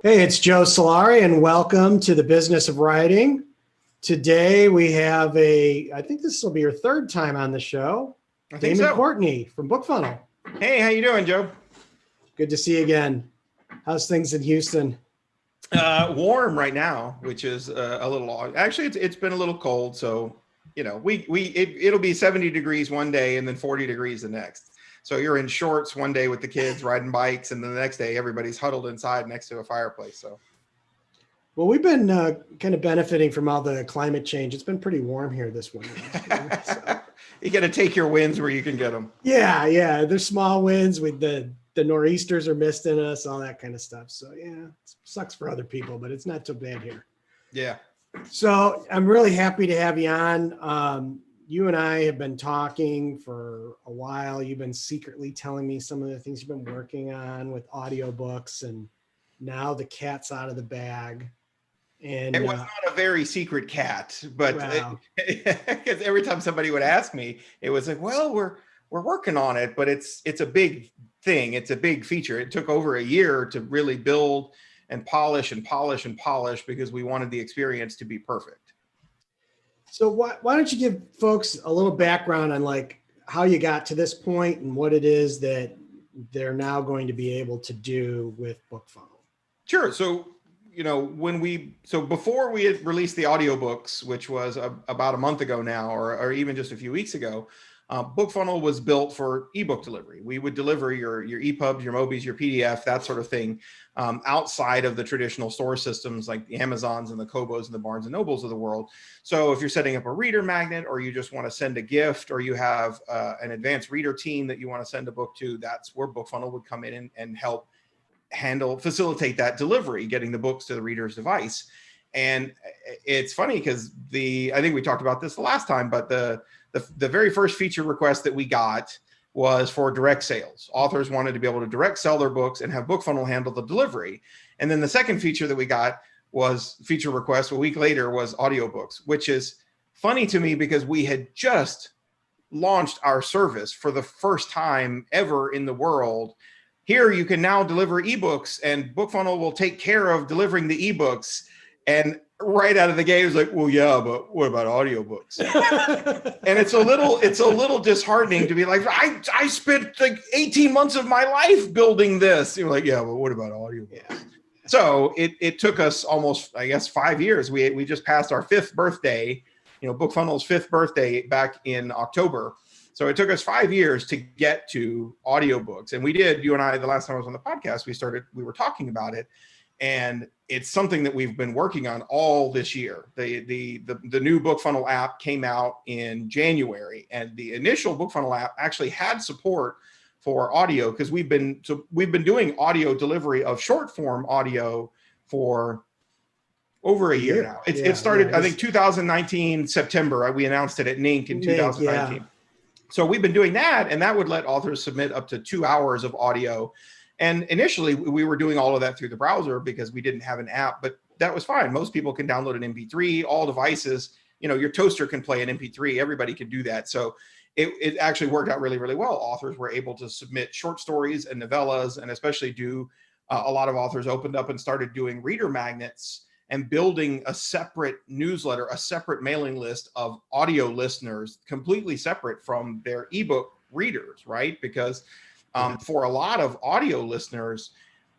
Hey, it's Joe Solari, and welcome to the Business of Writing. Today we have I think this will be your third time on the show, Damon Courtney from BookFunnel. Hey, how you doing, Joe? Good to see you again. How's things in Houston? Warm right now, which is a little odd. Actually, it's been a little cold, so it'll be 70 degrees one day and then 40 degrees the next. So you're in shorts one day with the kids riding bikes, and then the next day everybo's huddled inside next to a fireplace. So, well, we've been kind of benefiting from all the climate change. It's been pretty warm here this winter. So. You got to take your winds where you can get them. Yeah. There's small winds with the nor'easters are misting us, all that kind of stuff. So yeah, it sucks for other people, but it's not too bad here. Yeah. So I'm really happy to have you on. You and I have been talking for a while. You've been secretly telling me some of the things you've been working on with audiobooks, and now the cat's out of the bag. And it was not a very secret cat, but because every time somebody would ask me, it was like, well, we're working on it, but it's a big thing. It's a big feature. It took over a year to really build and polish because we wanted the experience to be perfect. So why don't you give folks a little background on like how you got to this point and what it is that they're now going to be able to do with BookFunnel? Sure. So, before we had released the audiobooks, which was about a month ago now, or even just a few weeks ago, BookFunnel was built for ebook delivery. We would deliver your EPUBs, your Mobis, your PDF, that sort of thing, outside of the traditional store systems like the Amazons and the Kobos and the Barnes and Nobles of the world. So if you're setting up a reader magnet, or you just want to send a gift, or you have an advanced reader team that you want to send a book to, that's where BookFunnel would come in and help facilitate that delivery, getting the books to the reader's device. And it's funny because I think we talked about this the last time, but the very first feature request that we got was for direct sales. Authors wanted to be able to direct sell their books and have BookFunnel handle the delivery. And then the second feature that we got was feature request a week later was audiobooks, which is funny to me because we had just launched our service for the first time ever in the world. Here you can now deliver ebooks, and BookFunnel will take care of delivering the ebooks. And right out of the gate, it was like, well, yeah, but what about audiobooks? And it's a little disheartening to be like, I spent like 18 months of my life building this. You're like, yeah, but what about audiobooks? Yeah. So it took us almost, I guess, 5 years. We just passed our 5th birthday, BookFunnel's 5th birthday back in October. So it took us 5 years to get to audiobooks. And we did, you and I, the last time I was on the podcast, we were talking about it. And it's something that we've been working on all this year. The new BookFunnel app came out in January, and the initial BookFunnel app actually had support for audio because we've been doing audio delivery of short form audio for over a year now. It started, I think, 2019 September. We announced it at NINC in 2019. Yeah. So we've been doing that, and that would let authors submit up to 2 hours of audio. And initially, we were doing all of that through the browser because we didn't have an app, but that was fine. Most people can download an MP3, all devices, your toaster can play an MP3, everybody can do that. So it actually worked out really, really well. Authors were able to submit short stories and novellas, and especially a lot of authors opened up and started doing reader magnets and building a separate newsletter, a separate mailing list of audio listeners, completely separate from their ebook readers, right? Because for a lot of audio listeners,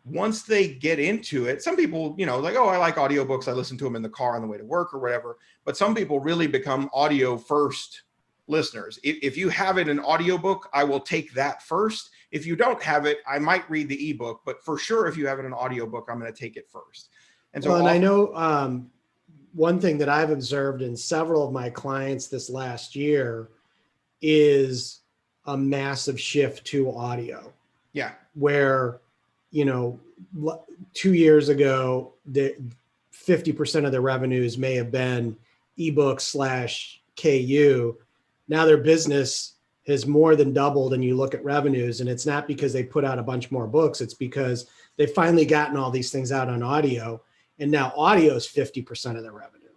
once they get into it, some people, like, oh, I like audiobooks. I listen to them in the car on the way to work or whatever. But some people really become audio first listeners. If you have it in audiobook, I will take that first. If you don't have it, I might read the ebook, but for sure, if you have it in audiobook, I'm going to take it first. And so, and I know one thing that I've observed in several of my clients this last year is a massive shift to audio. Yeah. Where, 2 years ago, 50% of their revenues may have been ebook/KU. Now their business has more than doubled, and you look at revenues, and it's not because they put out a bunch more books. It's because they've finally gotten all these things out on audio, and now audio is 50% of their revenue.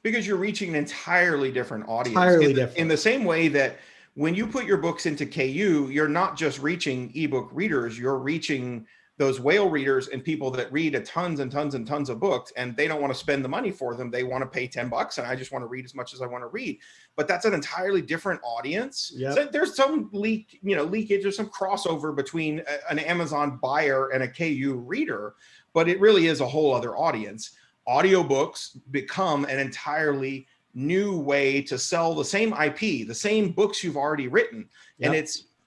Because you're reaching an entirely different audience. Entirely different. In the same way that when you put your books into KU, you're not just reaching ebook readers, you're reaching those whale readers and people that read tons and tons and tons of books, and they don't want to spend the money for them. They want to pay $10 and I just want to read as much as I want to read. But that's an entirely different audience. Yep. So there's some leakage or some crossover between an Amazon buyer and a KU reader, but it really is a whole other audience. Audiobooks become an entirely new way to sell the same IP, the same books you've already written. Yep. And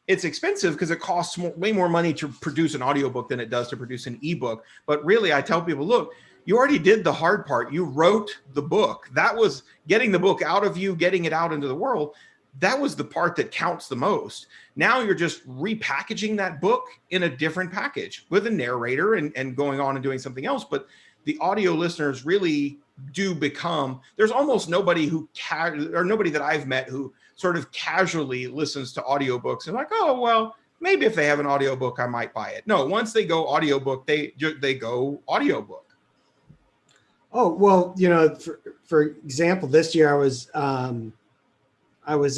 it's expensive because it costs way more money to produce an audiobook than it does to produce an ebook. But really, I tell people, look, you already did the hard part. You wrote the book. That was getting the book out of you, getting it out into the world. That was the part that counts the most. Now you're just repackaging that book in a different package with a narrator and going on and doing something else. But the audio listeners really do become, there's almost nobody nobody that I've met who sort of casually listens to audiobooks and like, oh, well, maybe if they have an audiobook, I might buy it. No, once they go audiobook, they go audiobook. Oh, well, for example, this year I was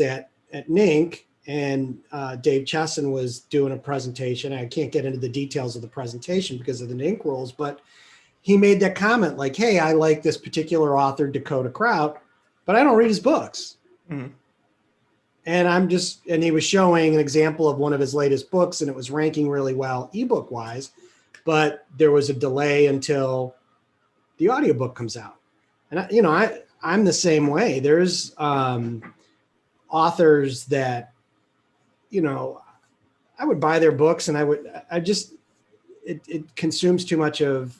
at NINC, and Dave Chesson was doing a presentation. I can't get into the details of the presentation because of the NINC rules, but he made that comment like, hey, I like this particular author, Dakota Kraut, but I don't read his books. Mm-hmm. And he was showing an example of one of his latest books, and it was ranking really well ebook wise, but there was a delay until the audiobook comes out. And I'm the same way. There's authors that, I would buy their books and it consumes too much of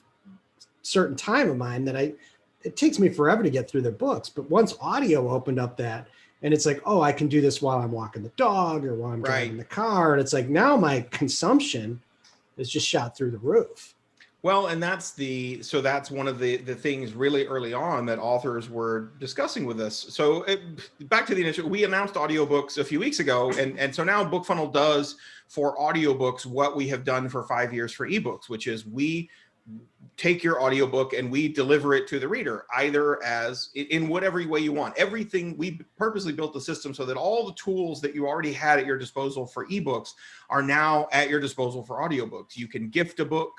certain time of mine that it takes me forever to get through their books. But once audio opened up that, and it's like, oh, I can do this while I'm walking the dog or while I'm driving the car. And it's like, now my consumption is just shot through the roof. Well, and that's one of the things really early on that authors were discussing with us. So back to the initial, we announced audiobooks a few weeks ago. And so now BookFunnel does for audiobooks what we have done for 5 years for ebooks, which is we take your audiobook and we deliver it to the reader, either as in whatever way you want. Everything, we purposely built the system so that all the tools that you already had at your disposal for ebooks are now at your disposal for audiobooks. You can gift a book,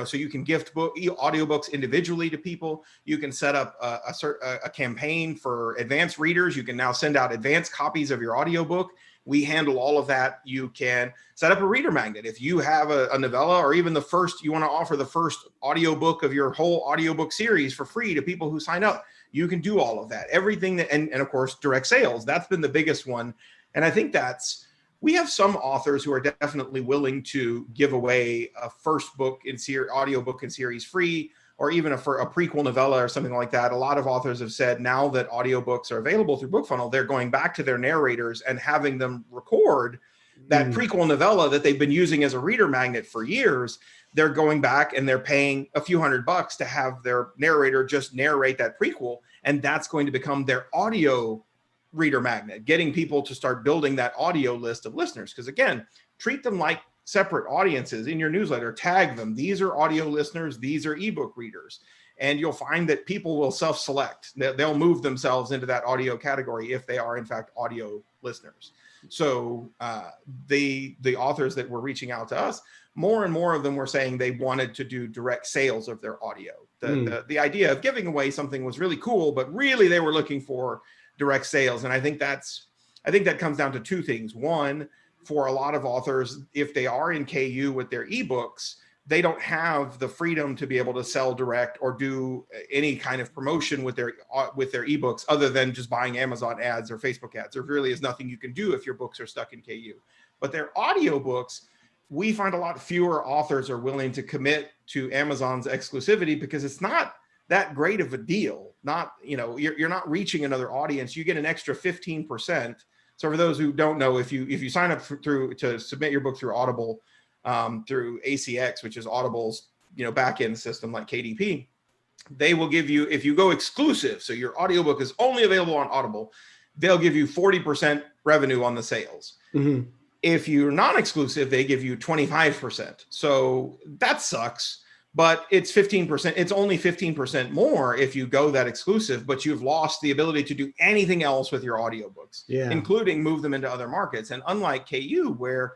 so you can gift audiobooks individually to people. You can set up a campaign for advanced readers. You can now send out advanced copies of your audiobook. We handle all of that. You can set up a reader magnet. If you have a novella, or even you want to offer the first audiobook of your whole audiobook series for free to people who sign up, you can do all of that. Everything that, and of course, direct sales, that's been the biggest one. And I think we have some authors who are definitely willing to give away a first book in audiobook in series free, or even a prequel novella or something like that. A lot of authors have said now that audiobooks are available through BookFunnel, they're going back to their narrators and having them record that prequel novella that they've been using as a reader magnet for years. They're going back and they're paying a few $100 to have their narrator just narrate that prequel. And that's going to become their audio reader magnet, getting people to start building that audio list of listeners. Because again, treat them like separate audiences in your newsletter. Tag them. These are audio listeners. These are ebook readers. And you'll find that people will self-select. They'll move themselves into that audio category if they are in fact audio listeners. So the authors that were reaching out to us, more and more of them were saying they wanted to do direct sales of their audio. The idea of giving away something was really cool, but really they were looking for direct sales. And I think that comes down to two things. One, for a lot of authors, if they are in KU with their ebooks, they don't have the freedom to be able to sell direct or do any kind of promotion with their ebooks other than just buying Amazon ads or Facebook ads. There really is nothing you can do if your books are stuck in KU. But their audiobooks, we find a lot fewer authors are willing to commit to Amazon's exclusivity because it's not that great of a deal. You're not reaching another audience. You get an extra 15%. So for those who don't know, if you sign up to submit your book through Audible, through ACX, which is Audible's back-end system like KDP, they will give you, if you go exclusive, so your audiobook is only available on Audible, they'll give you 40% revenue on the sales. Mm-hmm. If you're non-exclusive, they give you 25%. So that sucks. But it's 15%. It's only 15% more if you go that exclusive, but you've lost the ability to do anything else with your audiobooks, including move them into other markets. And unlike KU, where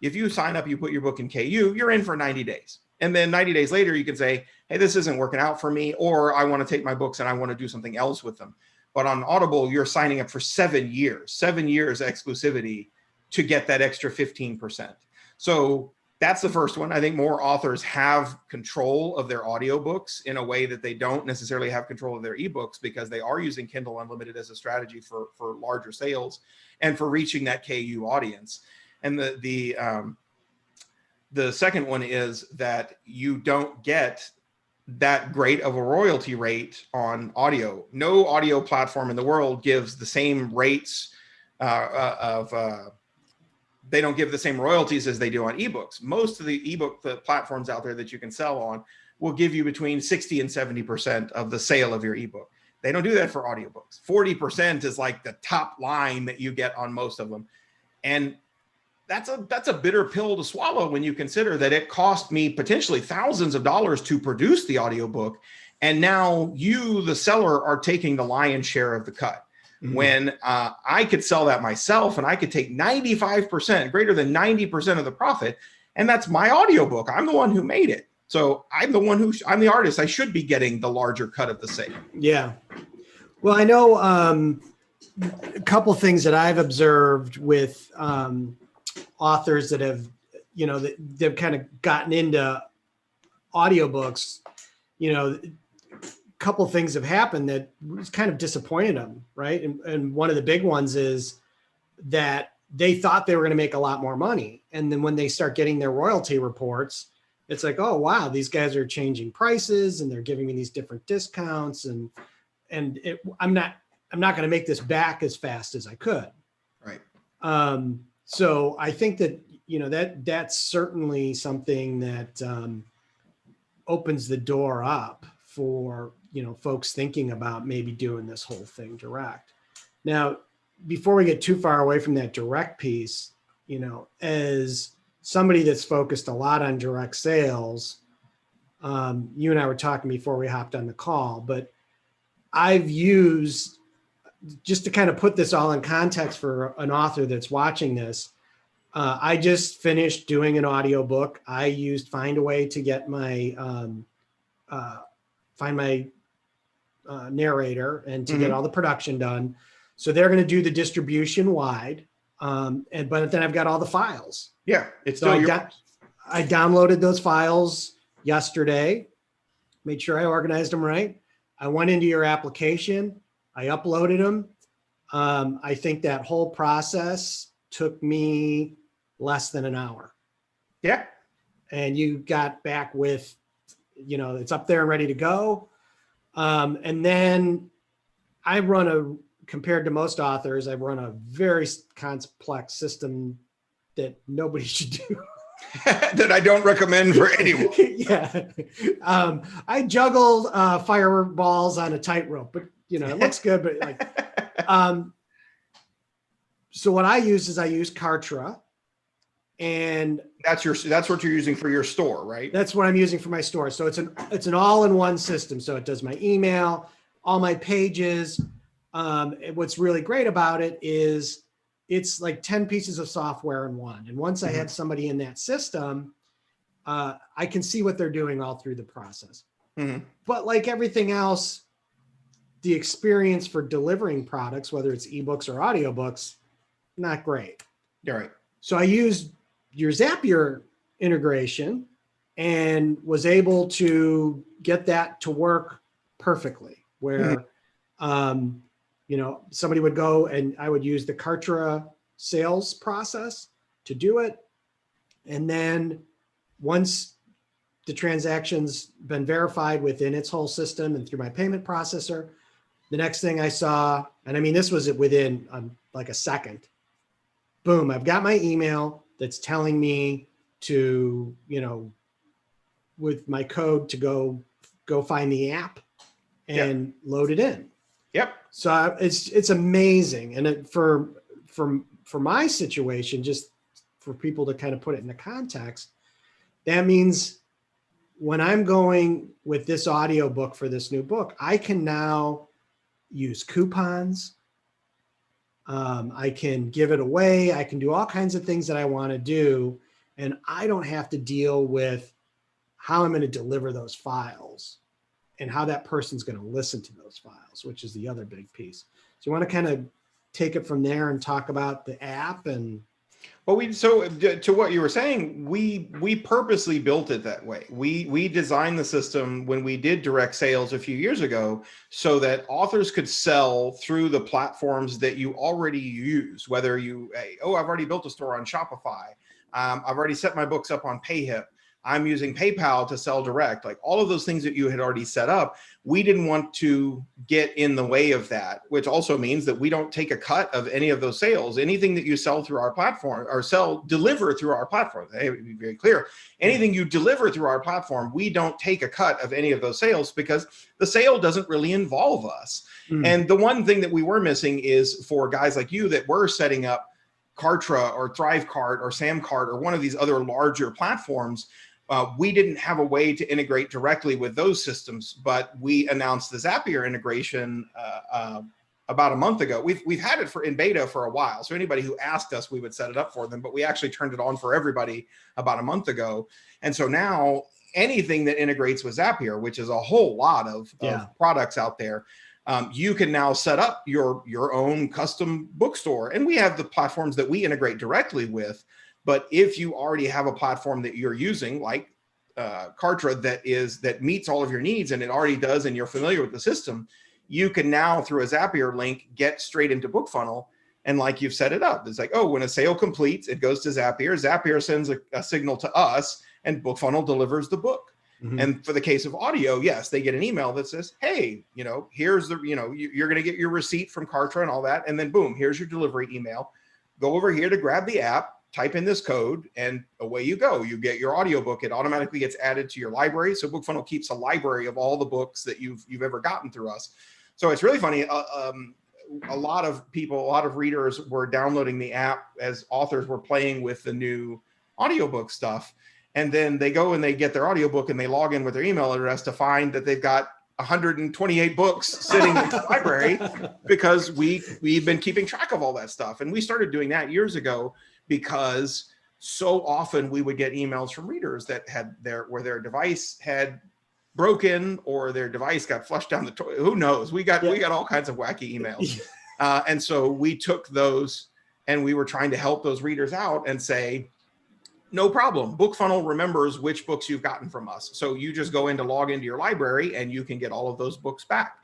If you sign up, you put your book in KU, you're in for 90 days. And then 90 days later, you can say, hey, this isn't working out for me, or I want to take my books and I want to do something else with them. But on Audible, you're signing up for 7 years exclusivity to get that extra 15%. So that's the first one. I think more authors have control of their audiobooks in a way that they don't necessarily have control of their ebooks, because they are using Kindle Unlimited as a strategy for larger sales and for reaching that KU audience. And the second one is that you don't get that great of a royalty rate on audio. No audio platform in the world gives the same rates they don't give the same royalties as they do on ebooks. Most of the ebook platforms out there that you can sell on will give you between 60 and 70% of the sale of your ebook. They don't do that for audiobooks. 40% is like the top line that you get on most of them. And that's a bitter pill to swallow when you consider that it cost me potentially thousands of dollars to produce the audiobook. And now you, the seller, are taking the lion's share of the cut. Mm-hmm. When I could sell that myself and I could take 95%, greater than 90% of the profit. And that's my audiobook. I'm the one who made it. So I'm the artist. I should be getting the larger cut of the sale. Yeah. Well, I know a couple things that I've observed with authors that have, they've kind of gotten into audiobooks, couple things have happened that was kind of disappointed them, right? And one of the big ones is that they thought they were going to make a lot more money. And then when they start getting their royalty reports, it's like, oh, wow, these guys are changing prices and they're giving me these different discounts. And I'm not going to make this back as fast as I could. Right. So I think that, that's certainly something that opens the door up for, folks thinking about maybe doing this whole thing direct. Now, before we get too far away from that direct piece, as somebody that's focused a lot on direct sales, you and I were talking before we hopped on the call, but I've used, just to kind of put this all in context for an author that's watching this, I just finished doing an audiobook. I used Findaway to get my, find my narrator and to get all the production done. So they're going to do the distribution wide. But then I've got all the files. Yeah. It's so still I downloaded those files yesterday, made sure I organized them right. I went into your application. I uploaded them. I think that whole process took me less than an hour. Yeah. And you got back with, it's up there and ready to go. And then compared to most authors, I run a very complex system that nobody should do. That I don't recommend for anyone. Yeah. I juggled fireballs on a tightrope, but it looks good, but so what I use Kartra, and that's what you're using for your store, right? That's what I'm using for my store. So it's an all-in-one system. So it does my email, all my pages. What's really great about it is it's like 10 pieces of software in one. And once I have somebody in that system, I can see what they're doing all through the process. Mm-hmm. But like everything else, the experience for delivering products, whether it's ebooks or audiobooks, not great. You're right. So I used your Zapier integration and was able to get that to work perfectly, where somebody would go and I would use the Kartra sales process to do it. And then once the transaction's been verified within its whole system and through my payment processor, the next thing I saw, and I mean, this was within like a second, boom, I've got my email that's telling me to, with my code to go find the app and load it in. Yep. So it's amazing. And for my situation, just for people to kind of put it into context, that means when I'm going with this audiobook for this new book, I can now use coupons. I can give it away. I can do all kinds of things that I want to do. and I don't have to deal with how I'm going to deliver those files and how that person's going to listen to those files, which is the other big piece. So you want to kind of take it from there and talk about the app and. Well, so to what you were saying, we purposely built it that way. We designed the system when we did direct sales a few years ago so that authors could sell through the platforms that you already use, whether you, I've already built a store on Shopify. I've already set my books up on PayHip. I'm using PayPal to sell direct, like all of those things that you had already set up. We didn't want to get in the way of that, which also means that we don't take a cut of any of those sales. Anything that you sell through our platform or deliver through our platform, hey, be very clear, anything you deliver through our platform, we don't take a cut of any of those sales because the sale doesn't really involve us. And the one thing that we were missing is for guys like you that were setting up Kartra or ThriveCart or SamCart or one of these other larger platforms. We didn't have a way to integrate directly with those systems, but we announced the Zapier integration about a month ago. We've had it in beta for a while. So anybody who asked us, we would set it up for them, but we actually turned it on for everybody about a month ago. And so now anything that integrates with Zapier, which is a whole lot of products out there, you can now set up your own custom bookstore. And we have the platforms that we integrate directly with. But if you already have a platform that you're using, like Kartra, that meets all of your needs, and it already does, and you're familiar with the system, you can now, through a Zapier link, get straight into BookFunnel. And like you've set it up, it's like, oh, when a sale completes, it goes to Zapier. Zapier sends a signal to us, and BookFunnel delivers the book. And for the case of audio, yes, they get an email that says, hey, here's you're going to get your receipt from Kartra and all that. And then boom, here's your delivery email. Go over here to grab the app. Type in this code and away you go. You get your audiobook. It automatically gets added to your library. So BookFunnel keeps a library of all the books that you've ever gotten through us. So it's really funny. A lot of people, a lot of readers were downloading the app as authors were playing with the new audiobook stuff. And then they go and they get their audiobook and they log in with their email address to find that they've got 128 books sitting in the library because we've been keeping track of all that stuff. And we started doing that years ago because so often we would get emails from readers that had where their device had broken or their device got flushed down the toilet. Who knows? We got all kinds of wacky emails. And so we took those and we were trying to help those readers out and say, no problem. BookFunnel remembers which books you've gotten from us. So you just go in to log into your library and you can get all of those books back.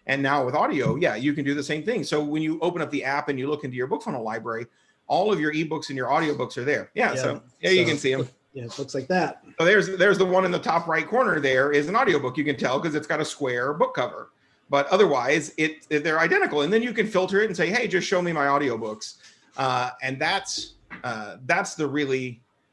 And now with audio, you can do the same thing. So when you open up the app and you look into your BookFunnel library, all of your ebooks and your audiobooks are there. So you can see them. Yeah, it looks like that. So there's the one in the top right corner there is an audiobook. You can tell because it's got a square book cover. But otherwise, they're identical. And then you can filter it and say, hey, just show me my audiobooks. And that's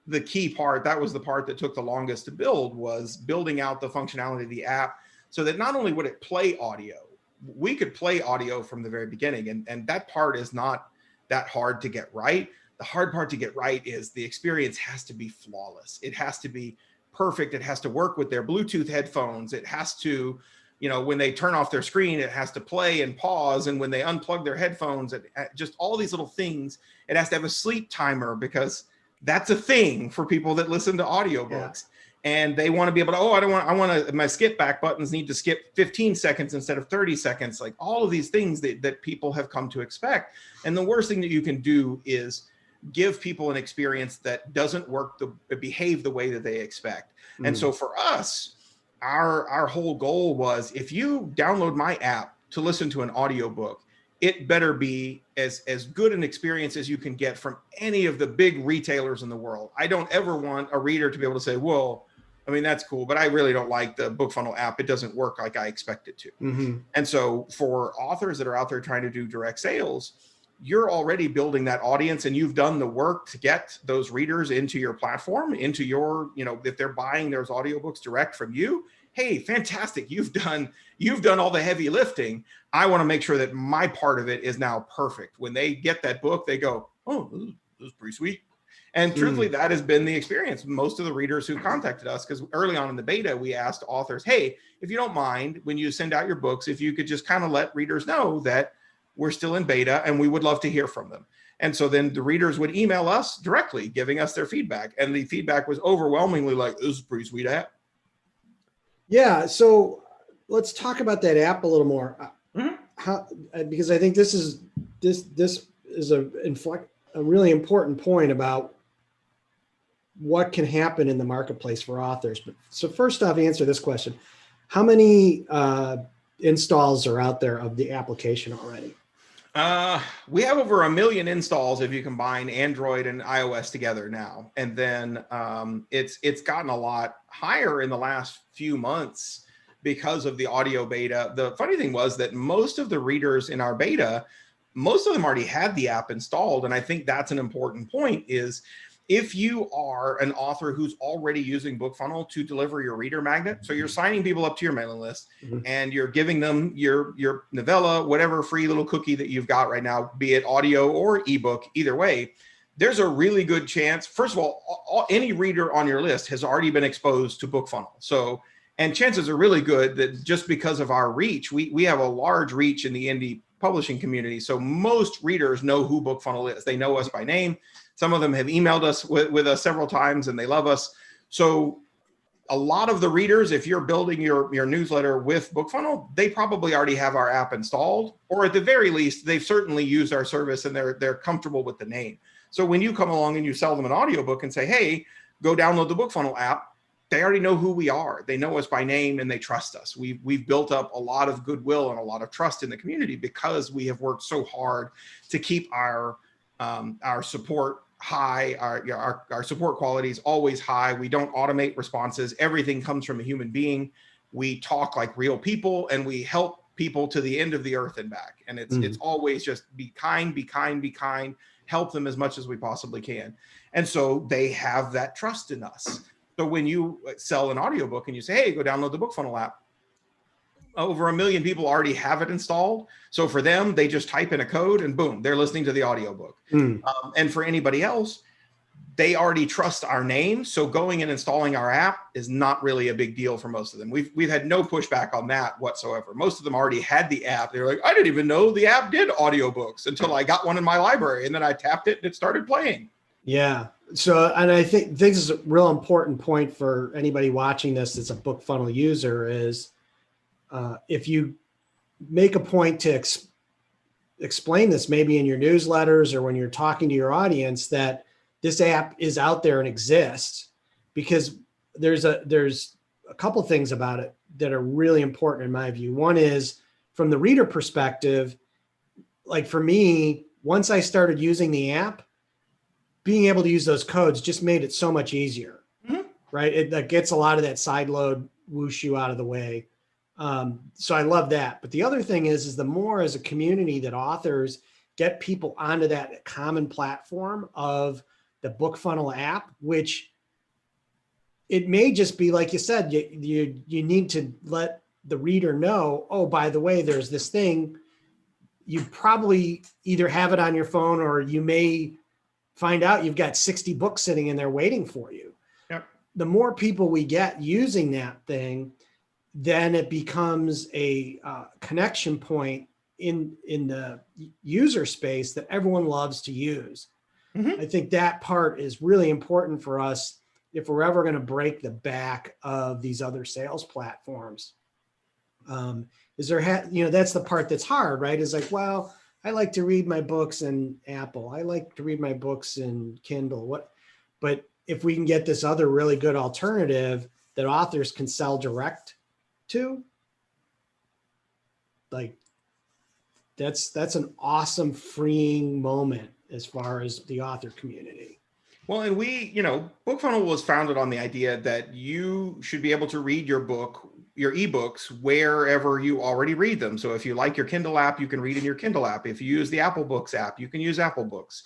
the key part. That was the part that took the longest to build, was building out the functionality of the app so that not only would it play audio, we could play audio from the very beginning. And that part is not that hard to get right. The hard part to get right is the experience has to be flawless. It has to be perfect. It has to work with their Bluetooth headphones. It has to, when they turn off their screen, it has to play and pause. And when they unplug their headphones, just all these little things, it has to have a sleep timer because that's a thing for people that listen to audiobooks. And they want to be able to, my skip back buttons need to skip 15 seconds instead of 30 seconds. Like all of these things that people have come to expect. And the worst thing that you can do is give people an experience that doesn't behave the way that they expect. And so for us, our whole goal was, if you download my app to listen to an audiobook, it better be as good an experience as you can get from any of the big retailers in the world. I don't ever want a reader to be able to say, well, I mean, that's cool, but I really don't like the BookFunnel app. It doesn't work like I expect it to. And so for authors that are out there trying to do direct sales, you're already building that audience and you've done the work to get those readers into your platform, into your, if they're buying those audiobooks direct from you, hey, fantastic. You've done all the heavy lifting. I want to make sure that my part of it is now perfect. When they get that book, they go, oh, this is pretty sweet. And truthfully, that has been the experience. Most of the readers who contacted us, because early on in the beta, we asked authors, hey, if you don't mind, when you send out your books, if you could just kind of let readers know that we're still in beta and we would love to hear from them. And so then the readers would email us directly, giving us their feedback. And the feedback was overwhelmingly like, this is a pretty sweet app. Yeah. So let's talk about that app a little more. How, because I think this is a really important point about what can happen in the marketplace for authors. But so first off, answer this question. How many installs are out there of the application already? We have over 1 million installs if you combine Android and iOS together now. And then it's gotten a lot higher in the last few months because of the audio beta. The funny thing was that most of the readers in our beta, most of them already had the app installed. And I think that's an important point is if you are an author who's already using BookFunnel to deliver your reader magnet, so you're signing people up to your mailing list and you're giving them your novella, whatever free little cookie that you've got right now, be it audio or ebook, either way, there's a really good chance. First of all, any reader on your list has already been exposed to BookFunnel. So, and chances are really good that just because of our reach, we have a large reach in the indie publishing community. So most readers know who BookFunnel is. They know us by name. Some of them have emailed us with us several times and they love us. So a lot of the readers, if you're building your newsletter with BookFunnel, they probably already have our app installed, or at the very least, they've certainly used our service and they're comfortable with the name. So when you come along and you sell them an audiobook and say, hey, go download the BookFunnel app, they already know who we are. They know us by name and they trust us. We've built up a lot of goodwill and a lot of trust in the community because we have worked so hard to keep our support high, our support quality is always high. We don't automate responses. Everything comes from a human being. We talk like real people and we help people to the end of the earth and back. And it's always just be kind, be kind, be kind, help them as much as we possibly can. And so they have that trust in us. So when you sell an audiobook and you say, hey, go download the BookFunnel app, over 1 million people already have it installed. So for them, they just type in a code and boom, they're listening to the audiobook. And for anybody else, they already trust our name. So going and installing our app is not really a big deal for most of them. We've had no pushback on that whatsoever. Most of them already had the app. They're like, I didn't even know the app did audiobooks until I got one in my library. And then I tapped it and it started playing. Yeah. So, and I think this is a real important point for anybody watching this that's a BookFunnel user is if you make a point to explain this maybe in your newsletters or when you're talking to your audience that this app is out there and exists, because there's a couple things about it that are really important in my view. One is from the reader perspective, like for me, once I started using the app, being able to use those codes just made it so much easier, right? It gets a lot of that side load whooshu out of the way. So I love that. But the other thing is the more as a community that authors get people onto that common platform of the BookFunnel app, which it may just be, like you said, you need to let the reader know, oh, by the way, there's this thing. You probably either have it on your phone or you may find out you've got 60 books sitting in there waiting for you. Yep. The more people we get using that thing, then it becomes a connection point in the user space that everyone loves to use. I think that part is really important for us if we're ever going to break the back of these other sales platforms. That's the part that's hard, right? Is like, well, I like to read my books in Apple. I like to read my books in Kindle. But if we can get this other really good alternative that authors can sell direct to, like that's an awesome freeing moment as far as the author community. Well, and BookFunnel was founded on the idea that you should be able to read your ebooks wherever you already read them. So if you like your Kindle app, you can read in your Kindle app. If you use the Apple Books app, you can use Apple Books.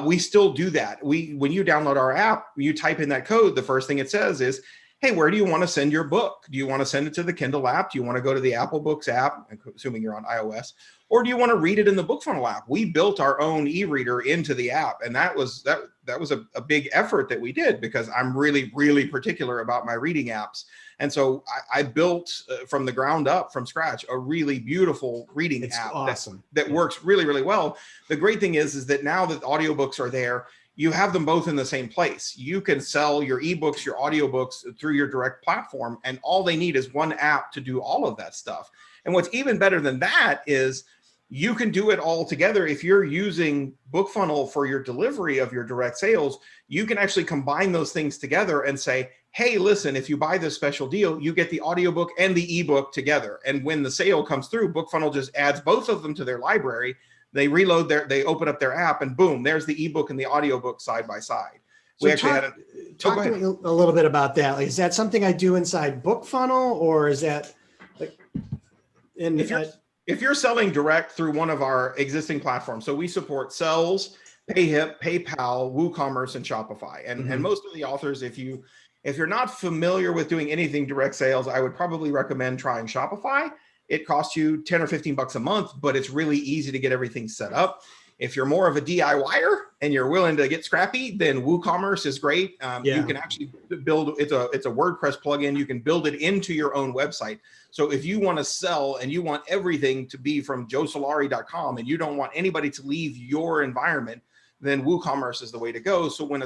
We still do that. When you download our app, you type in that code, the first thing it says is, hey, where do you want to send your book? Do you want to send it to the Kindle app? Do you want to go to the Apple Books app, assuming you're on iOS? Or do you want to read it in the BookFunnel app? We built our own e-reader into the app. And that was a big effort that we did, because I'm really, really particular about my reading apps. And so I built from the ground up, from scratch, a really beautiful reading app awesome. that works really, really well. The great thing is that now that audiobooks are there, you have them both in the same place. You can sell your ebooks, your audiobooks through your direct platform, and all they need is one app to do all of that stuff. And what's even better than that is you can do it all together. If you're using BookFunnel for your delivery of your direct sales, you can actually combine those things together and say, hey, listen, if you buy this special deal, you get the audiobook and the ebook together. And when the sale comes through, BookFunnel just adds both of them to their library. They reload they open up their app, and boom, there's the ebook and the audiobook side by side. So talk to me a little bit about that. Like, is that something I do inside BookFunnel, or is that like, if you're selling direct through one of our existing platforms, so we support Sells, PayHip, PayPal, Woocommerce, and Shopify. And most of the authors, if you're not familiar with doing anything direct sales, I would probably recommend trying Shopify. It costs you 10 or 15 bucks a month, but it's really easy to get everything set up. If you're more of a DIYer and you're willing to get scrappy, then WooCommerce is great. You can actually build, it's a WordPress plugin. You can build it into your own website. So if you want to sell and you want everything to be from joesolari.com and you don't want anybody to leave your environment, then WooCommerce is the way to go. So when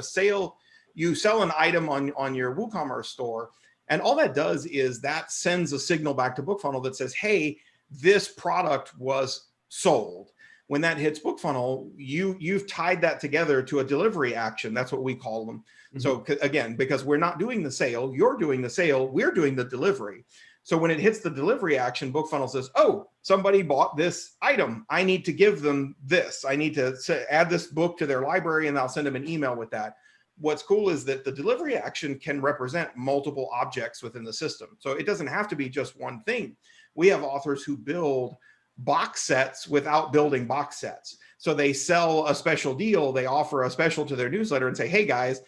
you sell an item on your WooCommerce store, and all that does is that sends a signal back to BookFunnel that says, hey, this product was sold. When that hits BookFunnel, you've tied that together to a delivery action. That's what we call them. So again, because we're not doing the sale, you're doing the sale, we're doing the delivery. So when it hits the delivery action, BookFunnel says, oh, somebody bought this item. I need to give them this. I need to add this book to their library, and I'll send them an email with that. What's cool is that the delivery action can represent multiple objects within the system. So it doesn't have to be just one thing. We have authors who build box sets without building box sets. So they sell a special deal, they offer a special to their newsletter and say, hey guys,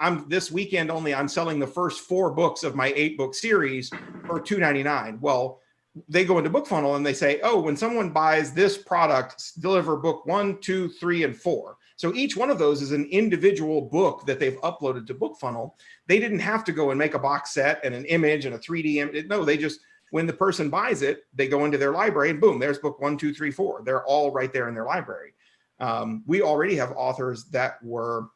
I'm this weekend only, I'm selling the first 4 books of my 8-book series for $2.99. Well, they go into BookFunnel and they say, oh, when someone buys this product, deliver book 1, 2, 3, and 4. So each one of those is an individual book that they've uploaded to BookFunnel. They didn't have to go and make a box set and an image and a 3D image. No, they just, when the person buys it, they go into their library and boom, there's book 1, 2, 3, 4. They're all right there in their library. We already have authors that were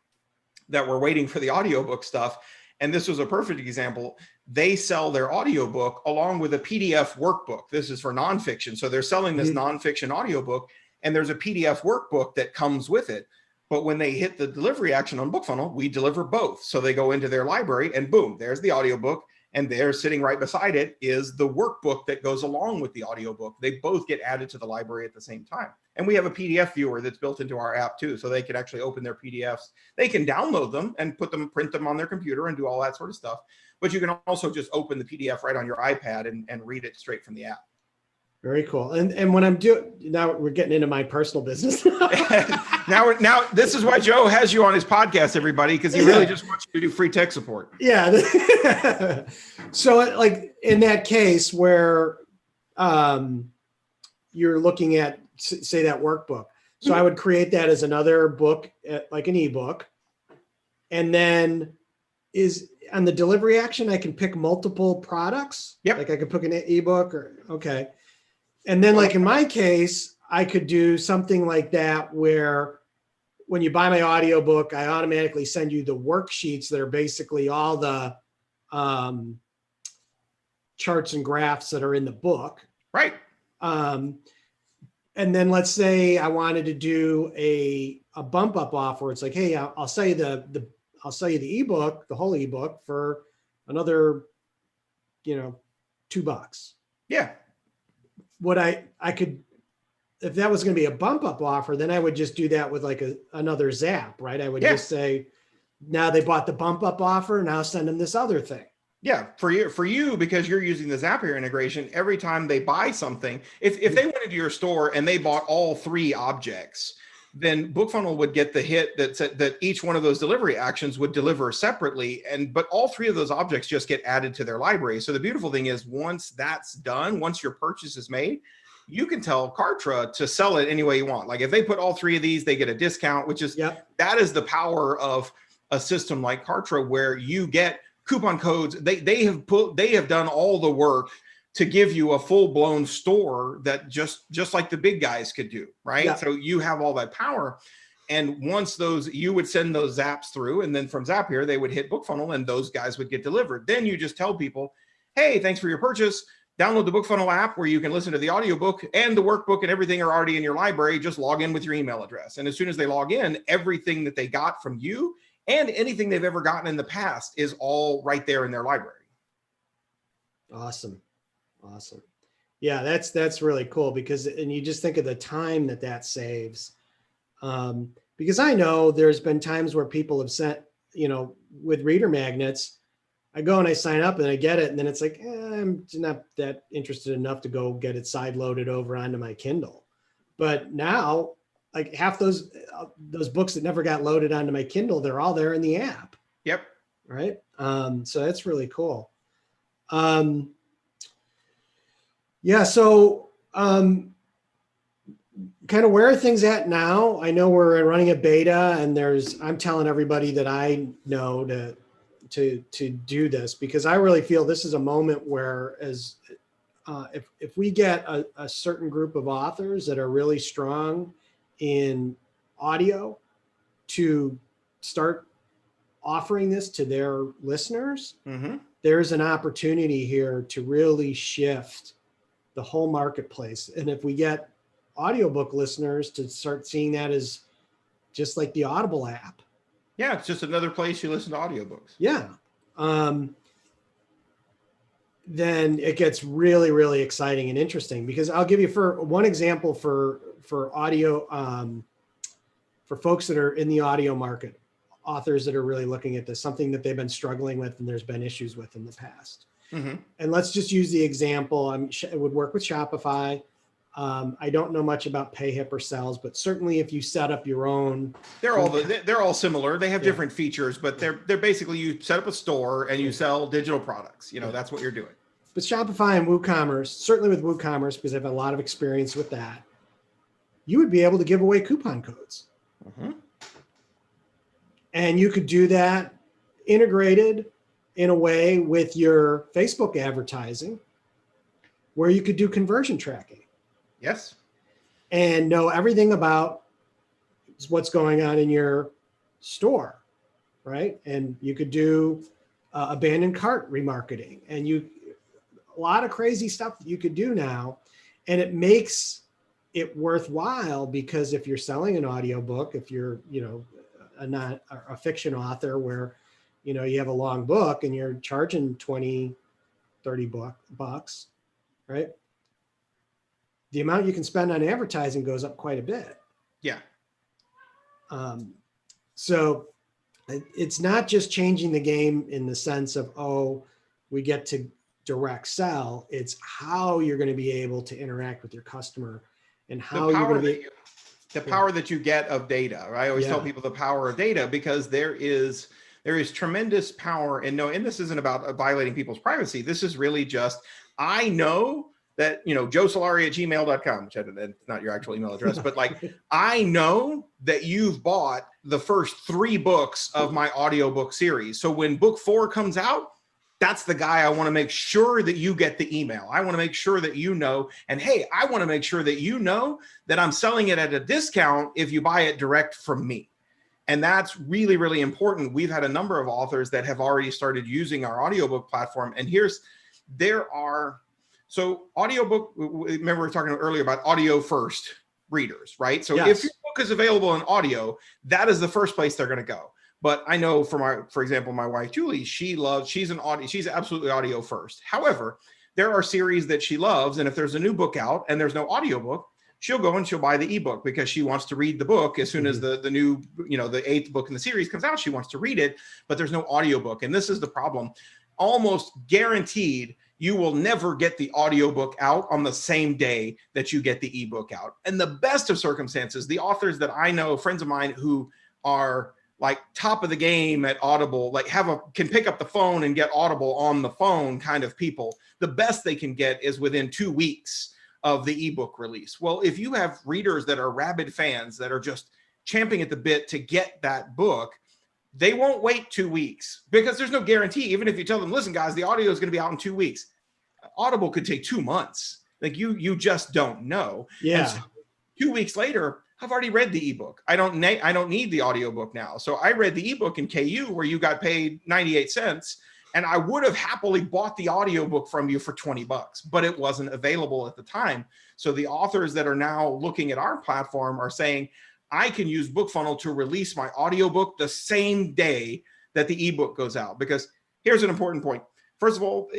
waiting for the audiobook stuff. And this was a perfect example. They sell their audiobook along with a PDF workbook. This is for nonfiction. So they're selling this nonfiction audiobook, and there's a PDF workbook that comes with it. But when they hit the delivery action on BookFunnel, we deliver both. So they go into their library and boom, there's the audiobook. And there, sitting right beside it, is the workbook that goes along with the audiobook. They both get added to the library at the same time. And we have a PDF viewer that's built into our app too. So they can actually open their PDFs. They can download them and print them on their computer and do all that sort of stuff. But you can also just open the PDF right on your iPad and read it straight from the app. Very cool. And when I'm now we're getting into my personal business. now this is why Joe has you on his podcast, everybody, because he really just wants you to do free tech support. Yeah. So like in that case where you're looking at, say, that workbook. So I would create that as another book, like an ebook. And then on the delivery action, I can pick multiple products. Yep. Like I could pick an ebook okay. And then like in my case, I could do something like that where when you buy my audiobook, I automatically send you the worksheets that are basically all the charts and graphs that are in the book. Right. And then let's say I wanted to do a bump up offer. It's like, hey, I'll sell you the ebook, the whole ebook for another, $2. Yeah. What I could, if that was going to be a bump up offer, then I would just do that with like another Zap, right? I would just say, now they bought the bump up offer, now send them this other thing. Yeah, for you, because you're using the Zapier integration, every time they buy something, if they went into your store and they bought all 3 objects, then BookFunnel would get the hit that said that each one of those delivery actions would deliver separately. But all three of those objects just get added to their library. So the beautiful thing is once that's done, once your purchase is made, you can tell Kartra to sell it any way you want. Like if they put all three of these, they get a discount, which is, that is the power of a system like Kartra, where you get coupon codes. They have done all the work to give you a full-blown store that just like the big guys could do, right? Yeah. So you have all that power. And once those, you would send those zaps through, and then from Zapier, they would hit BookFunnel and those guys would get delivered. Then you just tell people, hey, thanks for your purchase. Download the BookFunnel app where you can listen to the audiobook, and the workbook and everything are already in your library. Just log in with your email address. And as soon as they log in, everything that they got from you and anything they've ever gotten in the past is all right there in their library. Awesome. Awesome. Yeah, that's really cool, because, and you just think of the time that saves. Because I know there's been times where people have sent, with reader magnets, I go and I sign up and I get it, and then it's like, I'm not that interested enough to go get it side loaded over onto my Kindle. But now, like half those books that never got loaded onto my Kindle, they're all there in the app. Yep. Right. So that's really cool. Yeah. So, kind of where are things at now? I know we're running a beta, and I'm telling everybody that I know to do this, because I really feel this is a moment where, if we get a certain group of authors that are really strong in audio to start offering this to their listeners, there's an opportunity here to really shift the whole marketplace. And if we get audiobook listeners to start seeing that as just like the Audible app. Yeah, it's just another place you listen to audiobooks. Yeah. Then it gets really, really exciting and interesting, because I'll give you for one example for audio, for folks that are in the audio market, authors that are really looking at this, something that they've been struggling with and there's been issues with in the past. And let's just use the example. It would work with Shopify. I don't know much about PayHip or Sells, but certainly if you set up your own, they're all similar. They have different features, but they're basically, you set up a store and you sell digital products. That's what you're doing. But Shopify and Woocommerce, certainly with Woocommerce, because I have a lot of experience with that, you would be able to give away coupon codes. And you could do that integrated in a way with your Facebook advertising, where you could do conversion tracking. Yes. And know everything about what's going on in your store, right? And you could do abandoned cart remarketing, and a lot of crazy stuff that you could do now. And it makes it worthwhile, because if you're selling an audiobook, if you're, a fiction author where, you have a long book and you're charging $20, $30, right? The amount you can spend on advertising goes up quite a bit. Yeah. So it's not just changing the game in the sense of, we get to direct sell. It's how you're going to be able to interact with your customer, and how you're going to be the power that you get of data. Right? I always tell people the power of data, because there is tremendous power. And this isn't about violating people's privacy. This is really just, I know that, Joe Solari at gmail.com, which that's not your actual email address, but like, I know that you've bought the first 3 books of my audiobook series. So when book 4 comes out, that's the guy I want to make sure that you get the email. I want to make sure that and hey, I want to make sure that that I'm selling it at a discount if you buy it direct from me. And that's really, really important. We've had a number of authors that have already started using our audiobook platform. And so audiobook, remember we were talking earlier about audio first readers, right? So if your book is available in audio, that is the first place they're going to go. But I know for example, my wife, Julie, she's absolutely audio first. However, there are series that she loves. And if there's a new book out and there's no audiobook, she'll go and she'll buy the ebook, because she wants to read the book as soon as the new, the 8th book in the series comes out. She wants to read it, but there's no audiobook. And this is the problem. Almost guaranteed, you will never get the audiobook out on the same day that you get the ebook out. And the best of circumstances, the authors that I know, friends of mine who are like top of the game at Audible, like can pick up the phone and get Audible on the phone kind of people, the best they can get is within 2 weeks of the ebook release. Well, if you have readers that are rabid fans that are just champing at the bit to get that book, they won't wait 2 weeks because there's no guarantee. Even if you tell them, listen, guys, the audio is going to be out in 2 weeks, Audible could take 2 months. Like you just don't know. Yeah. And so 2 weeks later, I've already read the ebook. I don't need the audiobook now. So I read the ebook in KU where you got paid 98 cents, and I would have happily bought the audiobook from you for $20, but it wasn't available at the time. So the authors that are now looking at our platform are saying, I can use BookFunnel to release my audiobook the same day that the ebook goes out. Because here's an important point. First of all,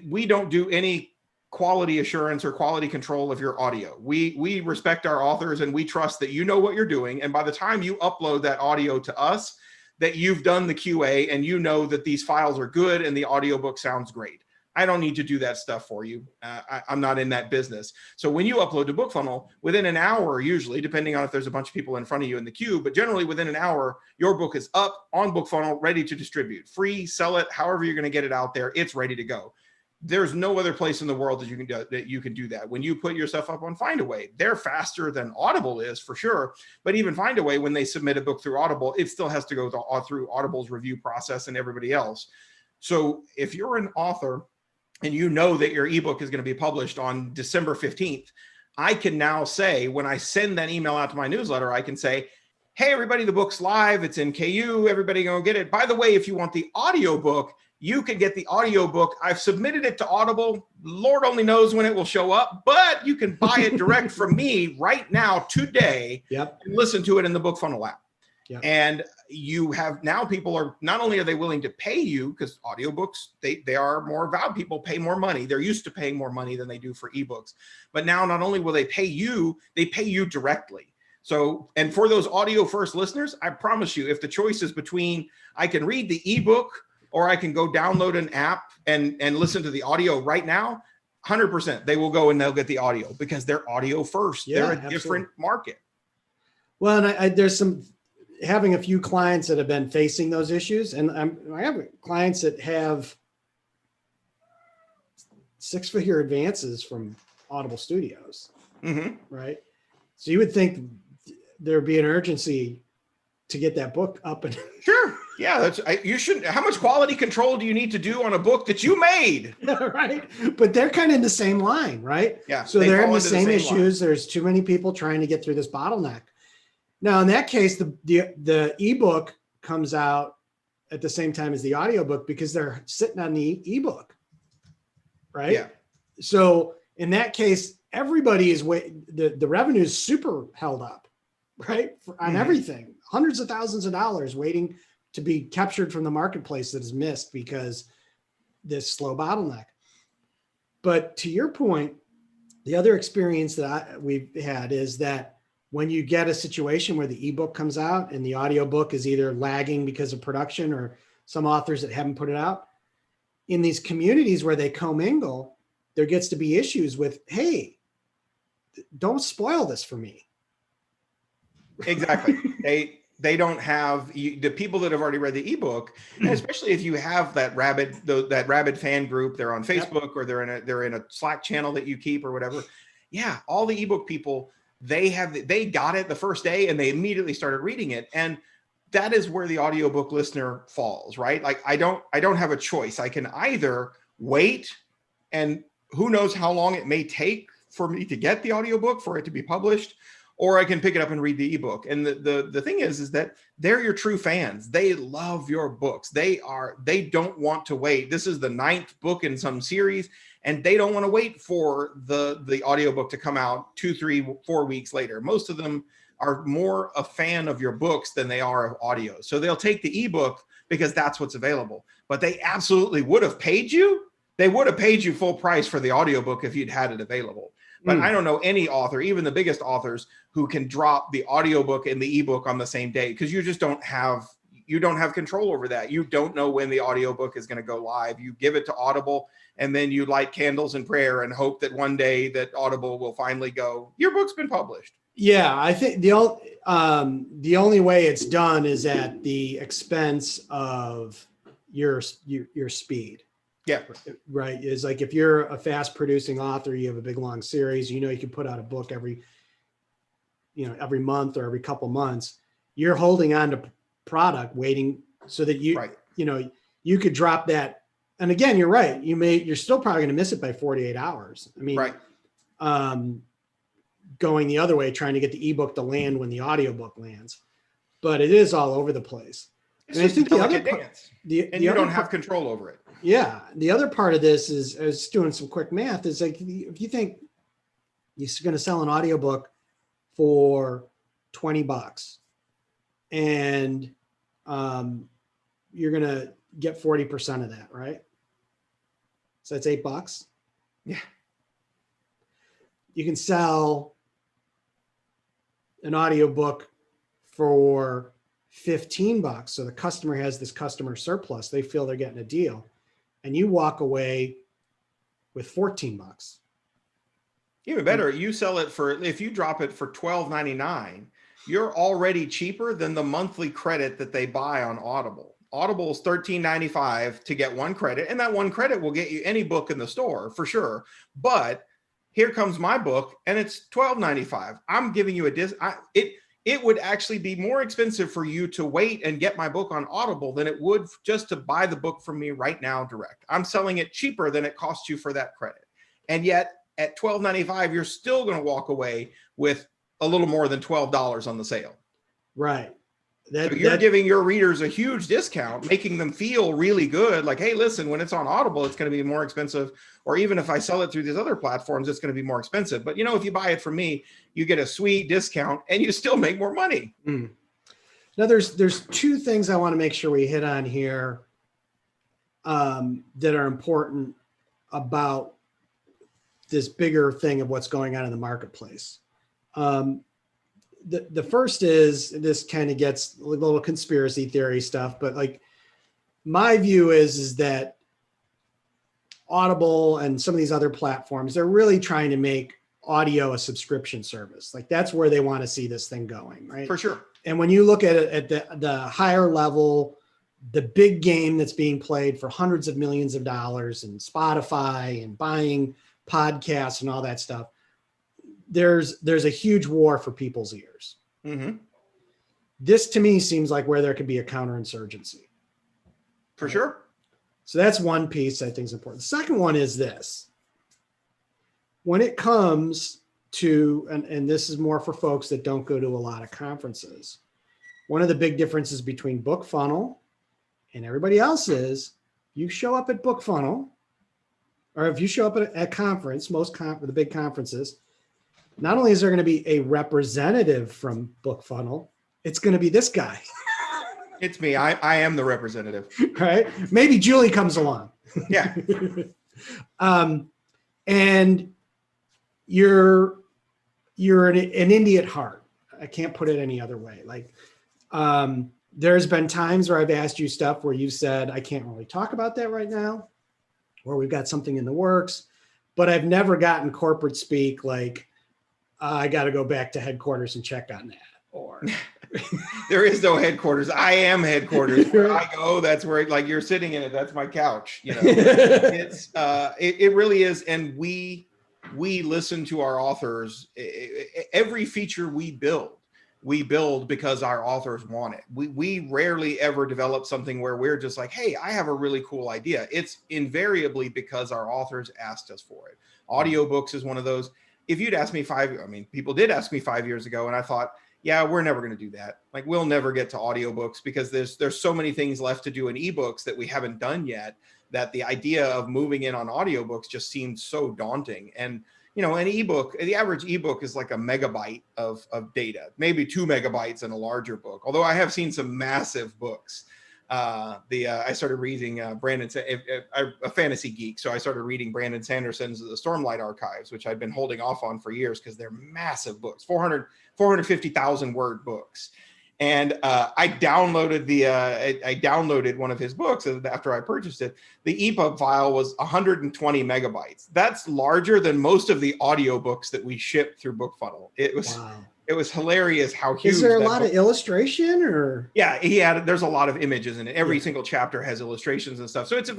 we don't do any quality assurance or quality control of your audio. We respect our authors and we trust that you know what you're doing. And by the time you upload that audio to us, that you've done the QA and you know that these files are good and the audiobook sounds great. I don't need to do that stuff for you. I'm not in that business. So when you upload to BookFunnel, within an hour, usually, depending on if there's a bunch of people in front of you in the queue, but generally within an hour, your book is up on BookFunnel, ready to distribute. Free, sell it, however you're going to get it out there, it's ready to go. There's no other place in the world that you can do that. When you put your stuff up on Findaway, they're faster than Audible is for sure. But even Findaway, when they submit a book through Audible, it still has to go through Audible's review process and everybody else. So if you're an author and you know that your ebook is going to be published on December 15th, I can now say, when I send that email out to my newsletter, I can say, hey, everybody, the book's live. It's in KU. Everybody go get it. By the way, if you want the audiobook, you can get the audiobook. I've submitted it to Audible. Lord only knows when it will show up, but you can buy it direct from me right now, today, Yep. and listen to it in the BookFunnel app. Yep. And you have now people are not only are they willing to pay you, because audiobooks, they are more valuable. People pay more money. They're used to paying more money than they do for ebooks. But now not only will they pay you directly. So, and for those audio first listeners, I promise you, if the choice is between I can read the ebook or I can go download an app and listen to the audio right now, 100% they will go and they'll get the audio because they're audio first. Yeah, they're a absolutely. different market. Well, and there's having a few clients that have been facing those issues. And I have clients that have 6-figure advances from Audible Studios, right? So you would think there'd be an urgency to get that book up and Sure. Yeah, you shouldn't. How much quality control do you need to do on a book that you made? right. But they're kind of in the same line, right? Yeah. So they're having the fall same into issues. There's too many people trying to get through this bottleneck. Now, in that case, the ebook comes out at the same time as the audiobook because they're sitting on the ebook, right? Yeah. So in that case, everybody is the revenue is super held up, right? On everything, hundreds of thousands of dollars waiting to be captured from the marketplace that is missed because this slow bottleneck. But to your point, the other experience that we've had is that when you get a situation where the ebook comes out and the audiobook is either lagging because of production or some authors that haven't put it out, in these communities where they commingle, there gets to be issues with, hey, don't spoil this for me. Exactly. They don't have the people that have already read the ebook, and especially if you have that rabid fan group, they're on Facebook or they're in a Slack channel that you keep or whatever. Yeah, all the ebook people, they got it the first day and they immediately started reading it. And that is where the audiobook listener falls, right? Like I don't have a choice. I can either wait, and who knows how long it may take for me to get the audiobook for it to be published, or I can pick it up and read the ebook. And the thing is that they're your true fans. They love your books. They don't want to wait. This is the 9th book in some series, and they don't want to wait for the audiobook to come out 2, 3, 4 weeks later. Most of them are more a fan of your books than they are of audio. So they'll take the ebook because that's what's available. But they absolutely would have paid you. They would have paid you full price for the audiobook if you'd had it available. But I don't know any author, even the biggest authors, who can drop the audiobook and the ebook on the same day, because you You don't have control over that. You don't know when the audiobook is going to go live. You give it to Audible, and then you light candles in prayer and hope that one day that Audible will finally go, your book's been published. Yeah, I think the only way it's done is at the expense of your speed. Yeah. Right. Is like, if you're a fast producing author, you have a big long series, you can put out a book every month or every couple months. You're holding on to product, waiting so that you could drop that. And again, you're right. You're still probably going to miss it by 48 hours. I mean, right. Going the other way, trying to get the ebook to land when the audiobook lands, but it is all over the place. It's just a delicate dance, and you don't have control over it. Yeah. The other part of this is, I was doing some quick math, is like, if you think you're going to sell an audiobook for $20 and you're going to get 40% of that, right? So that's $8. Yeah. You can sell an audiobook for $15. So the customer has this customer surplus. They feel they're getting a deal, and you walk away with $14. Even better, you sell it for, if you drop it for $12.99, you're already cheaper than the monthly credit that they buy on Audible. Audible is $13.95 to get one credit, and that one credit will get you any book in the store for sure. But here comes my book, and it's $12.95. I'm giving you a discount. It would actually be more expensive for you to wait and get my book on Audible than it would just to buy the book from me right now direct. I'm selling it cheaper than it costs you for that credit. And yet at $12.95, you're still going to walk away with a little more than $12 on the sale. Right. So you're giving your readers a huge discount, making them feel really good. Like, hey, listen, when it's on Audible, it's going to be more expensive. Or even if I sell it through these other platforms, it's going to be more expensive. But, if you buy it from me, you get a sweet discount and you still make more money. Mm. Now, there's two things I want to make sure we hit on here that are important about this bigger thing of what's going on in the marketplace. The first is, this kind of gets a little conspiracy theory stuff, but like, my view is that Audible and some of these other platforms, they're really trying to make audio a subscription service. Like, that's where they want to see this thing going, right? For sure. And when you look at it at the higher level, the big game that's being played for hundreds of millions of dollars, and Spotify and buying podcasts and all that stuff, there's a huge war for people's ears. Mm-hmm. This to me seems like where there could be a counterinsurgency. For sure. So that's one piece I think is important. The second one is this. When it comes to, and this is more for folks that don't go to a lot of conferences, one of the big differences between BookFunnel and everybody else is, you show up at BookFunnel, or if you show up at a conference, the big conferences, not only is there going to be a representative from BookFunnel, it's going to be this guy. It's me. I am the representative. Right? Maybe Julie comes along. Yeah. And you're an indie at heart. I can't put it any other way. Like, there's been times where I've asked you stuff where you said, I can't really talk about that right now, or we've got something in the works, but I've never gotten corporate speak like, I got to go back to headquarters and check on that. Or there is no headquarters. I am headquarters. Where I go, that's where, like, you're sitting in it. That's my couch. It's it really is. And we listen to our authors. Every feature we build because our authors want it. We rarely ever develop something where we're just like, hey, I have a really cool idea. It's invariably because our authors asked us for it. Audiobooks is one of those. If you'd asked me people did ask me 5 years ago, and I thought, yeah, we're never going to do that. Like, we'll never get to audiobooks because there's so many things left to do in ebooks that we haven't done yet, that the idea of moving in on audiobooks just seemed so daunting. And, an ebook, the average ebook is like a megabyte of data, maybe 2 megabytes in a larger book. Although I have seen some massive books. I started reading I'm a fantasy geek, so I started reading Brandon Sanderson's The Stormlight Archives, which I'd been holding off on for years because they're massive books, 450,000 word books. And I downloaded one of his books after I purchased it. The EPUB file was 120 megabytes. That's larger than most of the audiobooks that we ship through BookFunnel. It was hilarious how huge. Is there a lot of illustration or? Yeah, there's a lot of images in it. Every single chapter has illustrations and stuff. So it's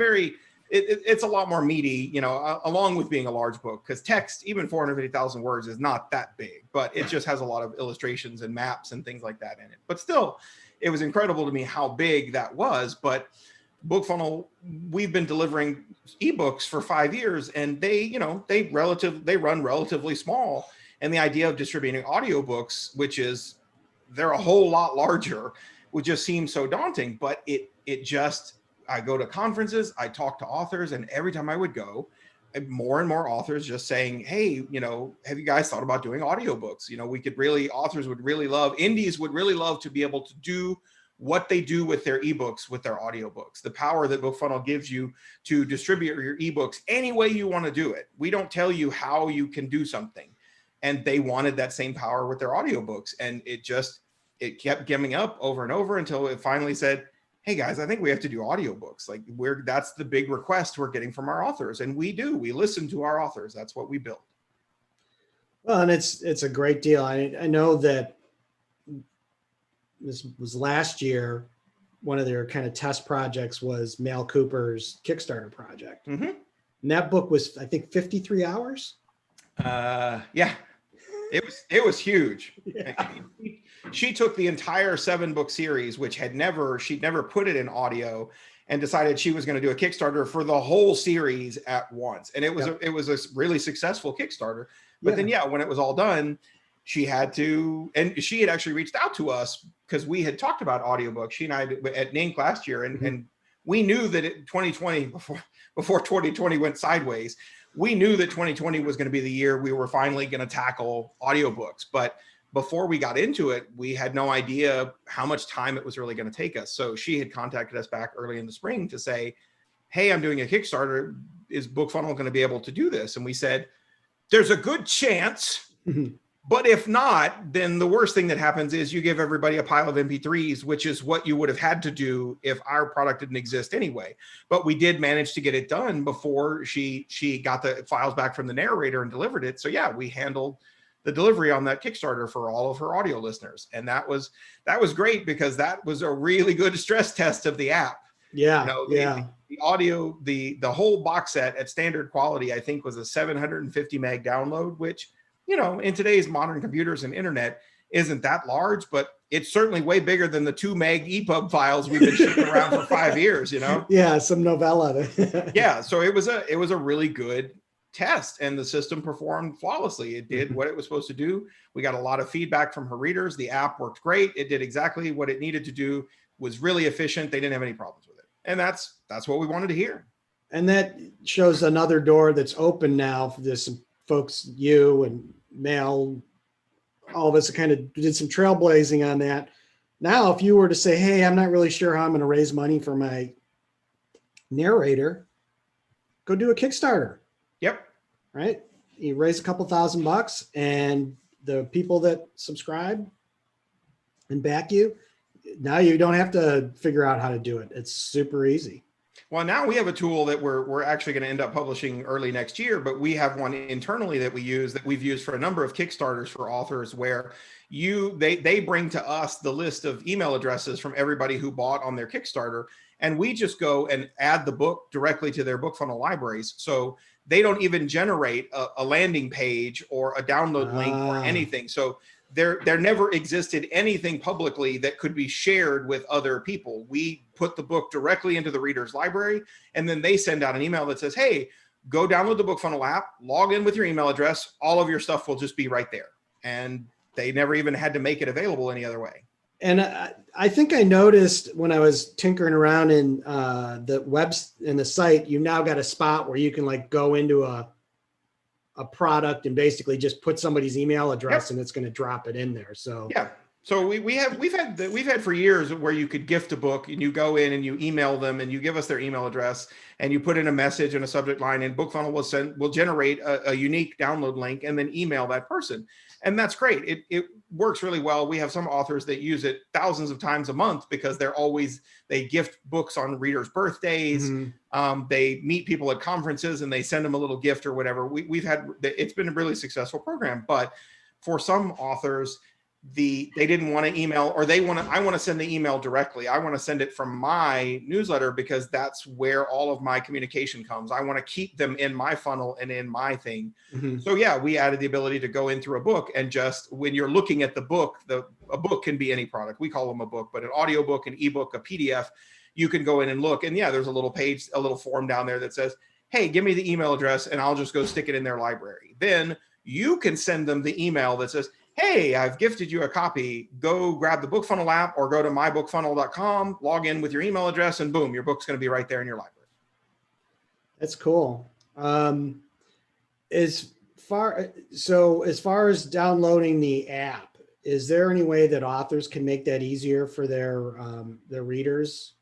it's a lot more meaty, along with being a large book, because text, even 450,000 words, is not that big, but it just has a lot of illustrations and maps and things like that in it. But still, it was incredible to me how big that was. But BookFunnel, we've been delivering ebooks for 5 years, and they run relatively small. And the idea of distributing audiobooks, they're a whole lot larger, would just seem so daunting. But I go to conferences, I talk to authors, and every time I would go, more and more authors just saying, hey, have you guys thought about doing audiobooks? Authors would really love, indies would really love to be able to do what they do with their ebooks, with their audiobooks. The power that BookFunnel gives you to distribute your ebooks any way you want to do it. We don't tell you how you can do something. And they wanted that same power with their audiobooks. And it kept giving up over and over until it finally said, hey guys, I think we have to do audiobooks. That's the big request we're getting from our authors. And we listen to our authors. That's what we build. Well, and it's a great deal. I know that this was last year. One of their kind of test projects was Mel Cooper's Kickstarter project. Mm-hmm. And that book was, I think, 53 hours. Yeah, it was huge. Yeah. She took the entire 7-book series, which she'd never put it in audio, and decided she was going to do a Kickstarter for the whole series at once. And it was a really successful Kickstarter. But then, when it was all done, she had actually reached out to us because we had talked about audiobooks. She and I at NINC last year, and we knew that 2020, before 2020 went sideways, we knew that 2020 was going to be the year we were finally going to tackle audiobooks. But before we got into it, we had no idea how much time it was really going to take us. So she had contacted us back early in the spring to say, hey, I'm doing a Kickstarter. Is BookFunnel going to be able to do this? And we said, there's a good chance. But if not, then the worst thing that happens is you give everybody a pile of MP3s, which is what you would have had to do if our product didn't exist anyway. But we did manage to get it done before she got the files back from the narrator and delivered it. So we handled the delivery on that Kickstarter for all of her audio listeners. And that was great because that was a really good stress test of the app. Yeah. The audio, the whole box set at standard quality, I think was a 750 meg download, which, in today's modern computers and internet isn't that large, but it's certainly way bigger than the 2 meg EPUB files we've been shipping around for 5 years, Yeah, some novella. Yeah, so it was a really good test, and the system performed flawlessly. It did what it was supposed to do. We got a lot of feedback from her readers. The app worked great. It did exactly what it needed to do, was really efficient. They didn't have any problems with it. And that's what we wanted to hear. And that shows another door that's open now for this folks, you and Mel, all of us kind of did some trailblazing on that. Now, if you were to say, hey, I'm not really sure how I'm going to raise money for my narrator, go do a Kickstarter. Yep. Right. You raise a couple $1,000 and the people that subscribe and back you, now you don't have to figure out how to do it. It's super easy. Well, now we have a tool that we're actually going to end up publishing early next year, but we have one internally that we've used for a number of Kickstarters for authors where they bring to us the list of email addresses from everybody who bought on their Kickstarter, and we just go and add the book directly to their BookFunnel libraries. So they don't even generate a landing page or a download link or anything. So there never existed anything publicly that could be shared with other people. We put the book directly into the reader's library, and then they send out an email that says, hey, go download the BookFunnel app, log in with your email address. All of your stuff will just be right there. And they never even had to make it available any other way. And I think I noticed when I was tinkering around in the webs in the site, you now got a spot where you can go into a product and basically just put somebody's email address and it's going to drop it in there. So So we've had for years where you could gift a book and you go in and you email them and you give us their email address and you put in a message and a subject line, and BookFunnel will generate a unique download link and then email that person. And that's great. It works really well. We have some authors that use it thousands of times a month because they gift books on readers' birthdays. Mm-hmm. They meet people at conferences and they send them a little gift or whatever. It's been a really successful program, but for some authors, they didn't want to email, or I want to send the email directly. I want to send it from my newsletter because that's where all of my communication comes. I want to keep them in my funnel and in my thing. Mm-hmm. So yeah, we added the ability to go in through a book, and just when you're looking at the book, a book can be any product. We call them a book, but an audiobook, an ebook, a PDF, you can go in and look. And yeah, there's a little page, a little form down there that says, hey, give me the email address and I'll just go stick it in their library. Then you can send them the email that says, hey, I've gifted you a copy. Go grab the BookFunnel app or go to mybookfunnel.com, log in with your email address, and boom, your book's going to be right there in your library. That's cool. As far as downloading the app, is there any way that authors can make that easier for their readers?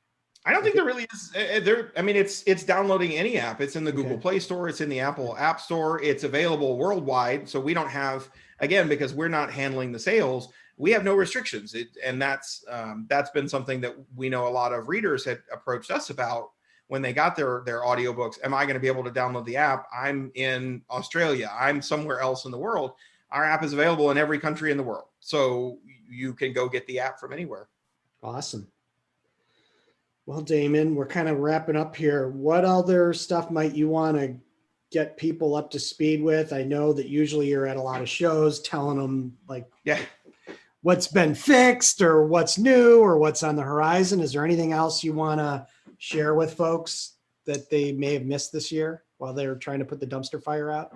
I don't think there really is. It's downloading any app. It's in the Google Play Store. It's in the Apple App Store. It's available worldwide. So we don't have, again, because we're not handling the sales, we have no restrictions. And that's been something that we know a lot of readers had approached us about when they got their audiobooks. Am I going to be able to download the app? I'm in Australia. I'm somewhere else in the world. Our app is available in every country in the world. So you can go get the app from anywhere. Awesome. Well, Damon, we're kind of wrapping up here. What other stuff might you want to get people up to speed with? I know that usually you're at a lot of shows telling them what's been fixed or what's new or what's on the horizon. Is there anything else you want to share with folks that they may have missed this year while they're trying to put the dumpster fire out?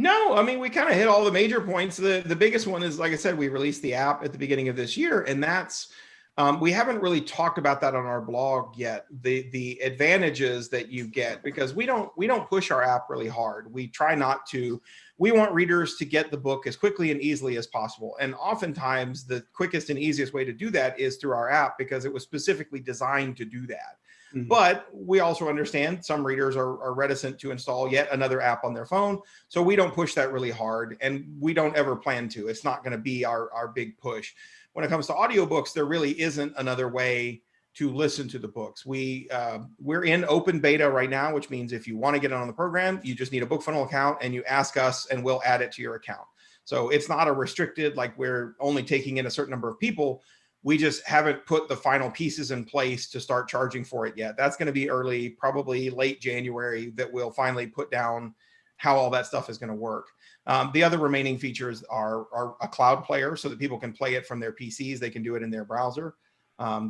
No, I mean, we kind of hit all the major points. The biggest one is, like I said, we released the app at the beginning of this year, and that's we haven't really talked about that on our blog yet. The advantages that you get, because we don't push our app really hard. We try not to. We want readers to get the book as quickly and easily as possible. And oftentimes the quickest and easiest way to do that is through our app, because it was specifically designed to do that. Mm-hmm. But we also understand some readers are reticent to install yet another app on their phone. So we don't push that really hard, and we don't ever plan to. It's not going to be our big push. When it comes to audiobooks, there really isn't another way to listen to the books. We're in open beta right now, which means if you want to get on the program, you just need a BookFunnel account and you ask us and we'll add it to your account. So it's not a restricted, like we're only taking in a certain number of people. We just haven't put the final pieces in place to start charging for it yet. That's going to be early, probably late January, that we'll finally put down how all that stuff is going to work. The other remaining features are a cloud player so that people can play it from their PCs. They can do it in their browser.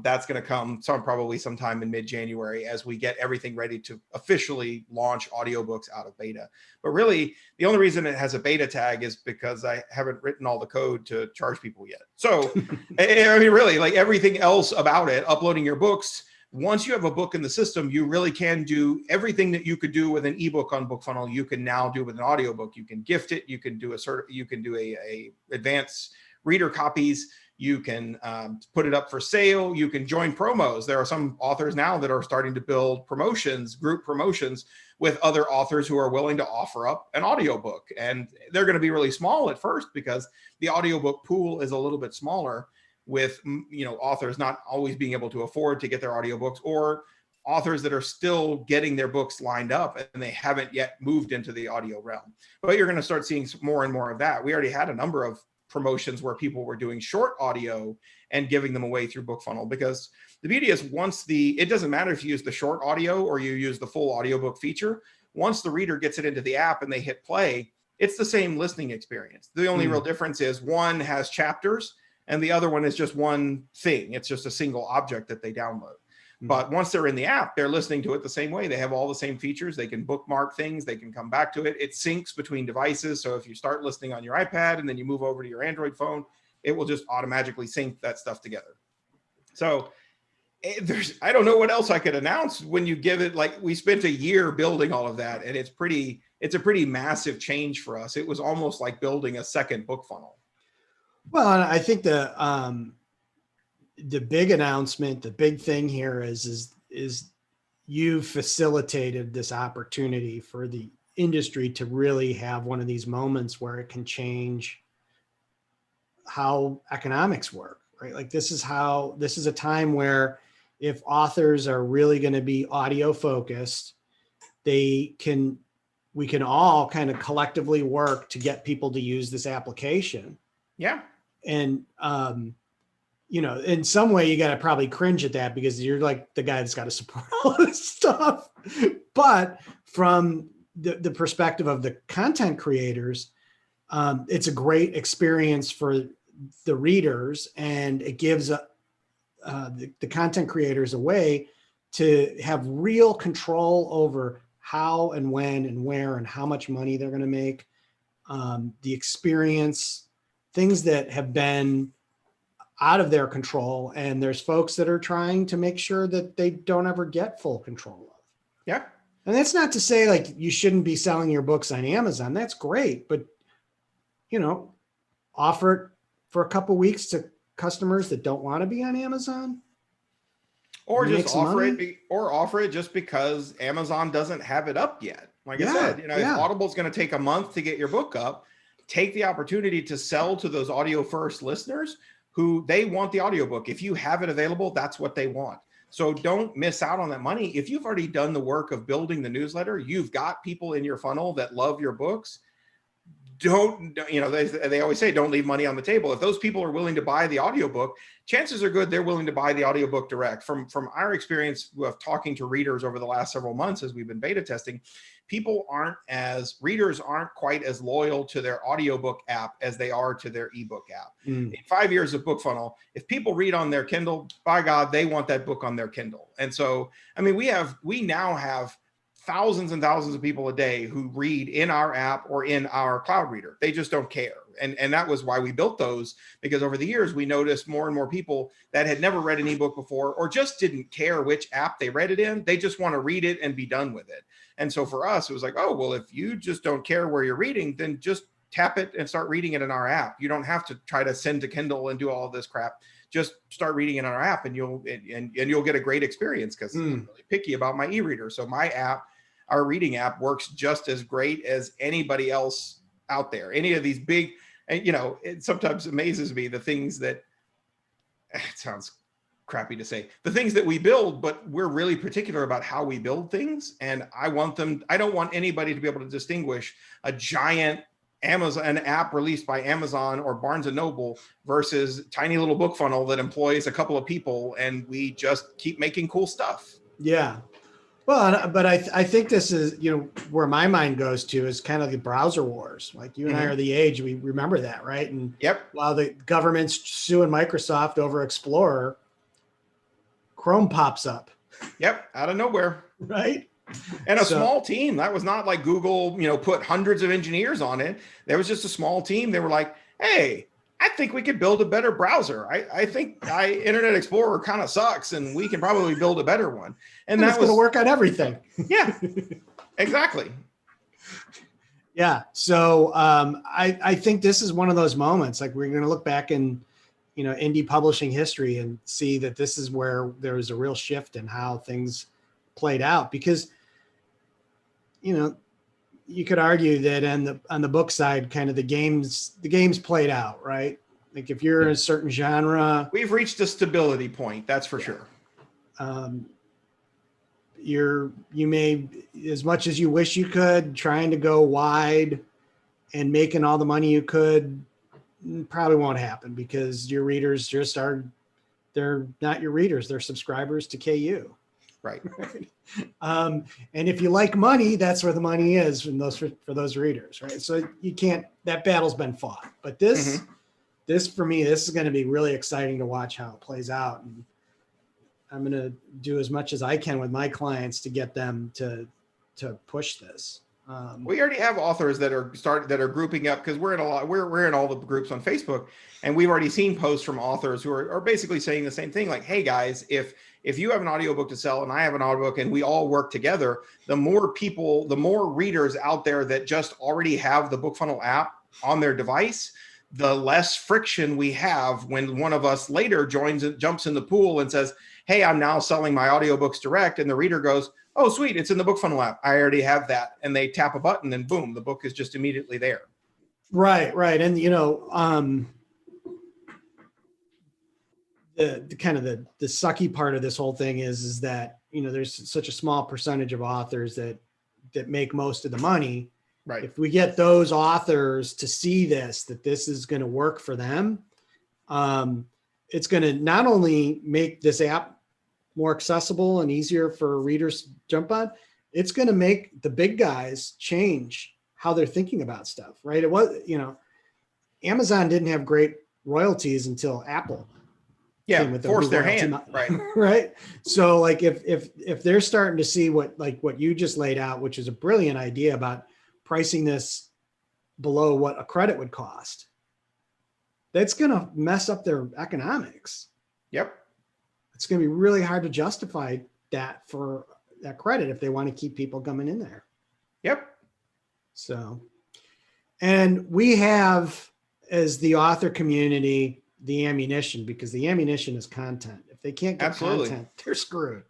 That's going to come probably sometime in mid-January as we get everything ready to officially launch audiobooks out of beta. But really, the only reason it has a beta tag is because I haven't written all the code to charge people yet. So, I mean, really, like everything else about it, uploading your books, once you have a book in the system, you really can do everything that you could do with an ebook on BookFunnel. You can now do with an audiobook. You can gift it. You can do a advanced reader copies. You can put it up for sale. You can join promos. There are some authors now that are starting to build promotions, group promotions with other authors who are willing to offer up an audiobook. And they're going to be really small at first because the audiobook pool is a little bit smaller, with authors not always being able to afford to get their audiobooks, or authors that are still getting their books lined up and they haven't yet moved into the audio realm. But you're going to start seeing more and more of that. We already had a number of promotions where people were doing short audio and giving them away through BookFunnel, because the beauty is it doesn't matter if you use the short audio or you use the full audiobook feature. Once the reader gets it into the app and they hit play, it's the same listening experience. The only real difference is one has chapters and the other one is just one thing. It's just a single object that they download. But once they're in the app, they're listening to it the same way. They have all the same features. They can bookmark things. They can come back to it. It syncs between devices. So if you start listening on your iPad and then you move over to your Android phone, it will just automatically sync that stuff together. So I don't know what else I could announce when you give it, like, we spent a year building all of that, and it's a pretty massive change for us. It was almost like building a second BookFunnel. Well, and I think the big announcement, the big thing here is you facilitated this opportunity for the industry to really have one of these moments where it can change how economics work, right? Like this is a time where if authors are really going to be audio focused, we can all kind of collectively work to get people to use this application. Yeah. And, in some way you got to probably cringe at that because you're like the guy that's got to support all this stuff. But from the perspective of the content creators, it's a great experience for the readers, and it gives the content creators a way to have real control over how and when and where and how much money they're going to make, the experience, things that have been out of their control. And there's folks that are trying to make sure that they don't ever get full control of. Yeah. And that's not to say like you shouldn't be selling your books on Amazon. That's great. But, offer it for a couple of weeks to customers that don't want to be on Amazon. Or just offer it just because Amazon doesn't have it up yet. Like I said, if Audible's going to take a month to get your book up, take the opportunity to sell to those audio first listeners who they want the audiobook. If you have it available, that's what they want. So don't miss out on that money. If you've already done the work of building the newsletter, you've got people in your funnel that love your books. They always say, don't leave money on the table. If those people are willing to buy the audiobook, chances are good they're willing to buy the audiobook direct. From our experience of talking to readers over the last several months as we've been beta testing, readers aren't quite as loyal to their audiobook app as they are to their ebook app. In 5 years of BookFunnel, if people read on their Kindle, by God, they want that book on their Kindle. And so, we now have thousands and thousands of people a day who read in our app or in our cloud reader. They just don't care. And that was why we built those, because over the years, we noticed more and more people that had never read an ebook before, or just didn't care which app they read it in. They just want to read it and be done with it. And so for us, it was like, oh, well, if you just don't care where you're reading, then just tap it and start reading it in our app. You don't have to try to send to Kindle and do all of this crap. Just start reading it in our app, and you'll get a great experience, because I'm really picky about my e-reader. So my app, our reading app, works just as great as anybody else out there. Any of these big, it sometimes amazes me the things that, it sounds crappy to say, the things that we build, but we're really particular about how we build things. And I don't want anybody to be able to distinguish a giant an app released by Amazon or Barnes and Noble versus tiny little BookFunnel that employs a couple of people, and we just keep making cool stuff. Yeah. Well, but I think this is, where my mind goes to is kind of the browser wars. Like you and I are the age, we remember that, right? And while the government's suing Microsoft over Explorer, Chrome pops up. Yep, out of nowhere. Right? And a small team. That was not like Google, put hundreds of engineers on it. There was just a small team. They were like, hey, I think we could build a better browser. I think Internet Explorer kind of sucks, and we can probably build a better one. And that's going to work on everything. Yeah, exactly. Yeah. So I think this is one of those moments, like we're going to look back in, indie publishing history and see that this is where there was a real shift in how things played out, because, you could argue that on the book side, kind of the games played out, right? Like if you're in a certain genre, we've reached a stability point. That's for sure. You may, as much as you wish you could, trying to go wide and making all the money you could, probably won't happen, because your readers they're not your readers, they're subscribers to KU. Right. And if you like money, that's where the money is for those readers, right? So that battle's been fought. But this for me, this is going to be really exciting to watch how it plays out. And I'm going to do as much as I can with my clients to get them to push this. We already have authors that are grouping up, because we're in all the groups on Facebook, and we've already seen posts from authors who are basically saying the same thing, like, hey guys, if if you have an audiobook to sell and I have an audiobook and we all work together, the more people, the more readers out there that just already have the BookFunnel app on their device, the less friction we have when one of us later jumps in the pool and says, hey, I'm now selling my audiobooks direct. And the reader goes, oh, sweet, it's in the BookFunnel app. I already have that. And they tap a button and boom, the book is just immediately there. Right, right. And, you know, the kind of the sucky part of this whole thing is that, you know, there's such a small percentage of authors that make most of the money. Right. If we get those authors to see that this is going to work for them, it's going to not only make this app more accessible and easier for readers to jump on, it's going to make the big guys change how they're thinking about stuff, right? It was, you know, Amazon didn't have great royalties until Apple came with forced their hand, right? Right. So like if they're starting to see what you just laid out, which is a brilliant idea about pricing this below what a credit would cost, that's going to mess up their economics. Yep. It's going to be really hard to justify that for that credit if they want to keep people coming in there. Yep. So, and we have, as the author community, the ammunition, because the ammunition is content. If they can't get content, they're screwed.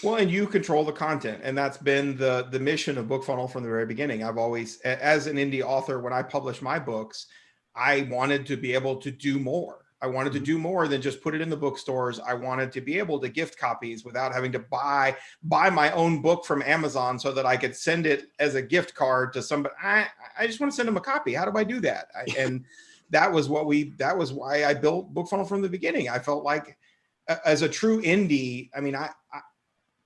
Well, and you control the content, and that's been the mission of BookFunnel from the very beginning. I've always, as an indie author, when I publish my books, I wanted to be able to do more. I wanted to do more than just put it in the bookstores. I wanted to be able to gift copies without having to buy my own book from Amazon so that I could send it as a gift card to somebody. I just want to send them a copy. How do I do that? And that was why I built BookFunnel from the beginning. I felt like as a true indie, I mean,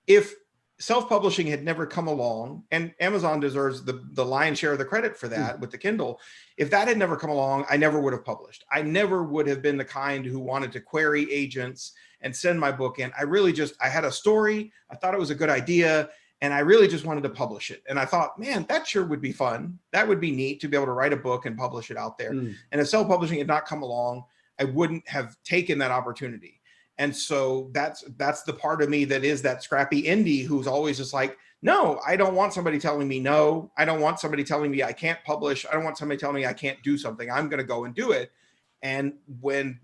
if self-publishing had never come along, and Amazon deserves the lion's share of the credit for that with the Kindle, if that had never come along, I never would have published. I never would have been the kind who wanted to query agents and send my book in. I had a story. I thought it was a good idea, and I really just wanted to publish it. And I thought, man, that sure would be fun. That would be neat to be able to write a book and publish it out there. And if self-publishing had not come along, I wouldn't have taken that opportunity. And so that's the part of me that is that scrappy indie who's always just like, no, I don't want somebody telling me no. I don't want somebody telling me I can't publish. I don't want somebody telling me I can't do something. I'm going to go and do it. And when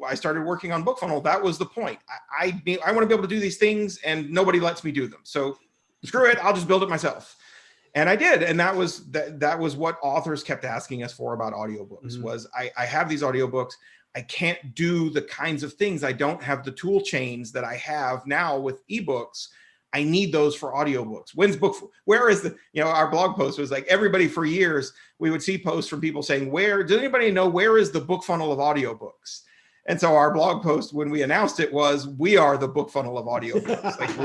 I started working on BookFunnel, that was the point. I want to be able to do these things and nobody lets me do them. So screw it. I'll just build it myself. And I did. And that was what authors kept asking us for about audiobooks was I have these audiobooks. I can't do the kinds of things. I don't have the tool chains that I have now with ebooks. I need those for audiobooks. Where is our blog post was like everybody for years, we would see posts from people saying, does anybody know where is the BookFunnel of audiobooks? And so our blog post, when we announced it, was, we are the BookFunnel of audiobooks. Like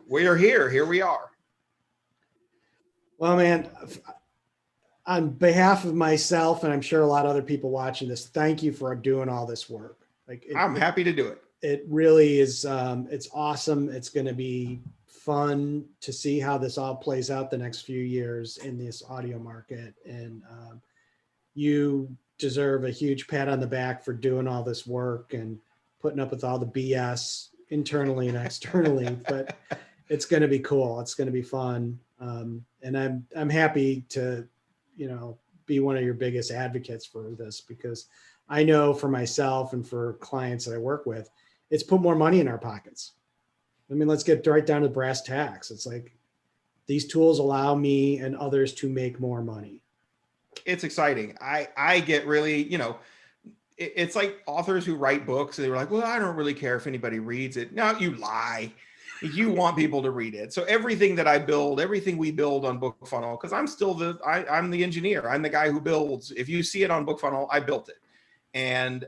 we're here we are. Well, man, on behalf of myself, and I'm sure a lot of other people watching this, thank you for doing all this work. I'm happy to do it. It really is. It's awesome. It's going to be fun to see how this all plays out the next few years in this audio market. And you deserve a huge pat on the back for doing all this work and putting up with all the BS internally and externally, but it's going to be cool. It's going to be fun. And I'm happy to, be one of your biggest advocates for this, because I know for myself and for clients that I work with, it's put more money in our pockets. I mean, let's get right down to brass tacks. It's like these tools allow me and others to make more money. It's exciting. I get really, it's like authors who write books and they're like, well, I don't really care if anybody reads it. No, you lie. You want people to read it. So everything that I build, everything we build on BookFunnel, because I'm still I'm the engineer. I'm the guy who builds. If you see it on BookFunnel, I built it. And,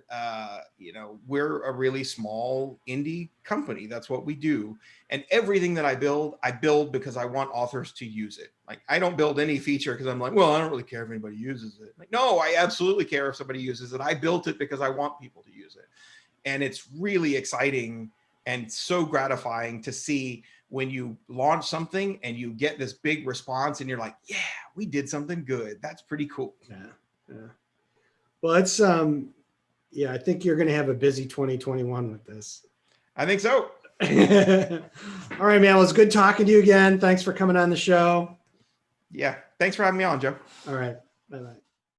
we're a really small indie company. That's what we do. And everything that I build because I want authors to use it. Like, I don't build any feature because I'm like, well, I don't really care if anybody uses it. Like, no, I absolutely care if somebody uses it. I built it because I want people to use it. And it's really exciting and so gratifying to see when you launch something and you get this big response and you're like, yeah, we did something good. That's pretty cool. Yeah. Well, it's, I think you're going to have a busy 2021 with this. I think so. All right, man. Well, it's good talking to you again. Thanks for coming on the show. Yeah. Thanks for having me on, Joe. All right. Bye-bye.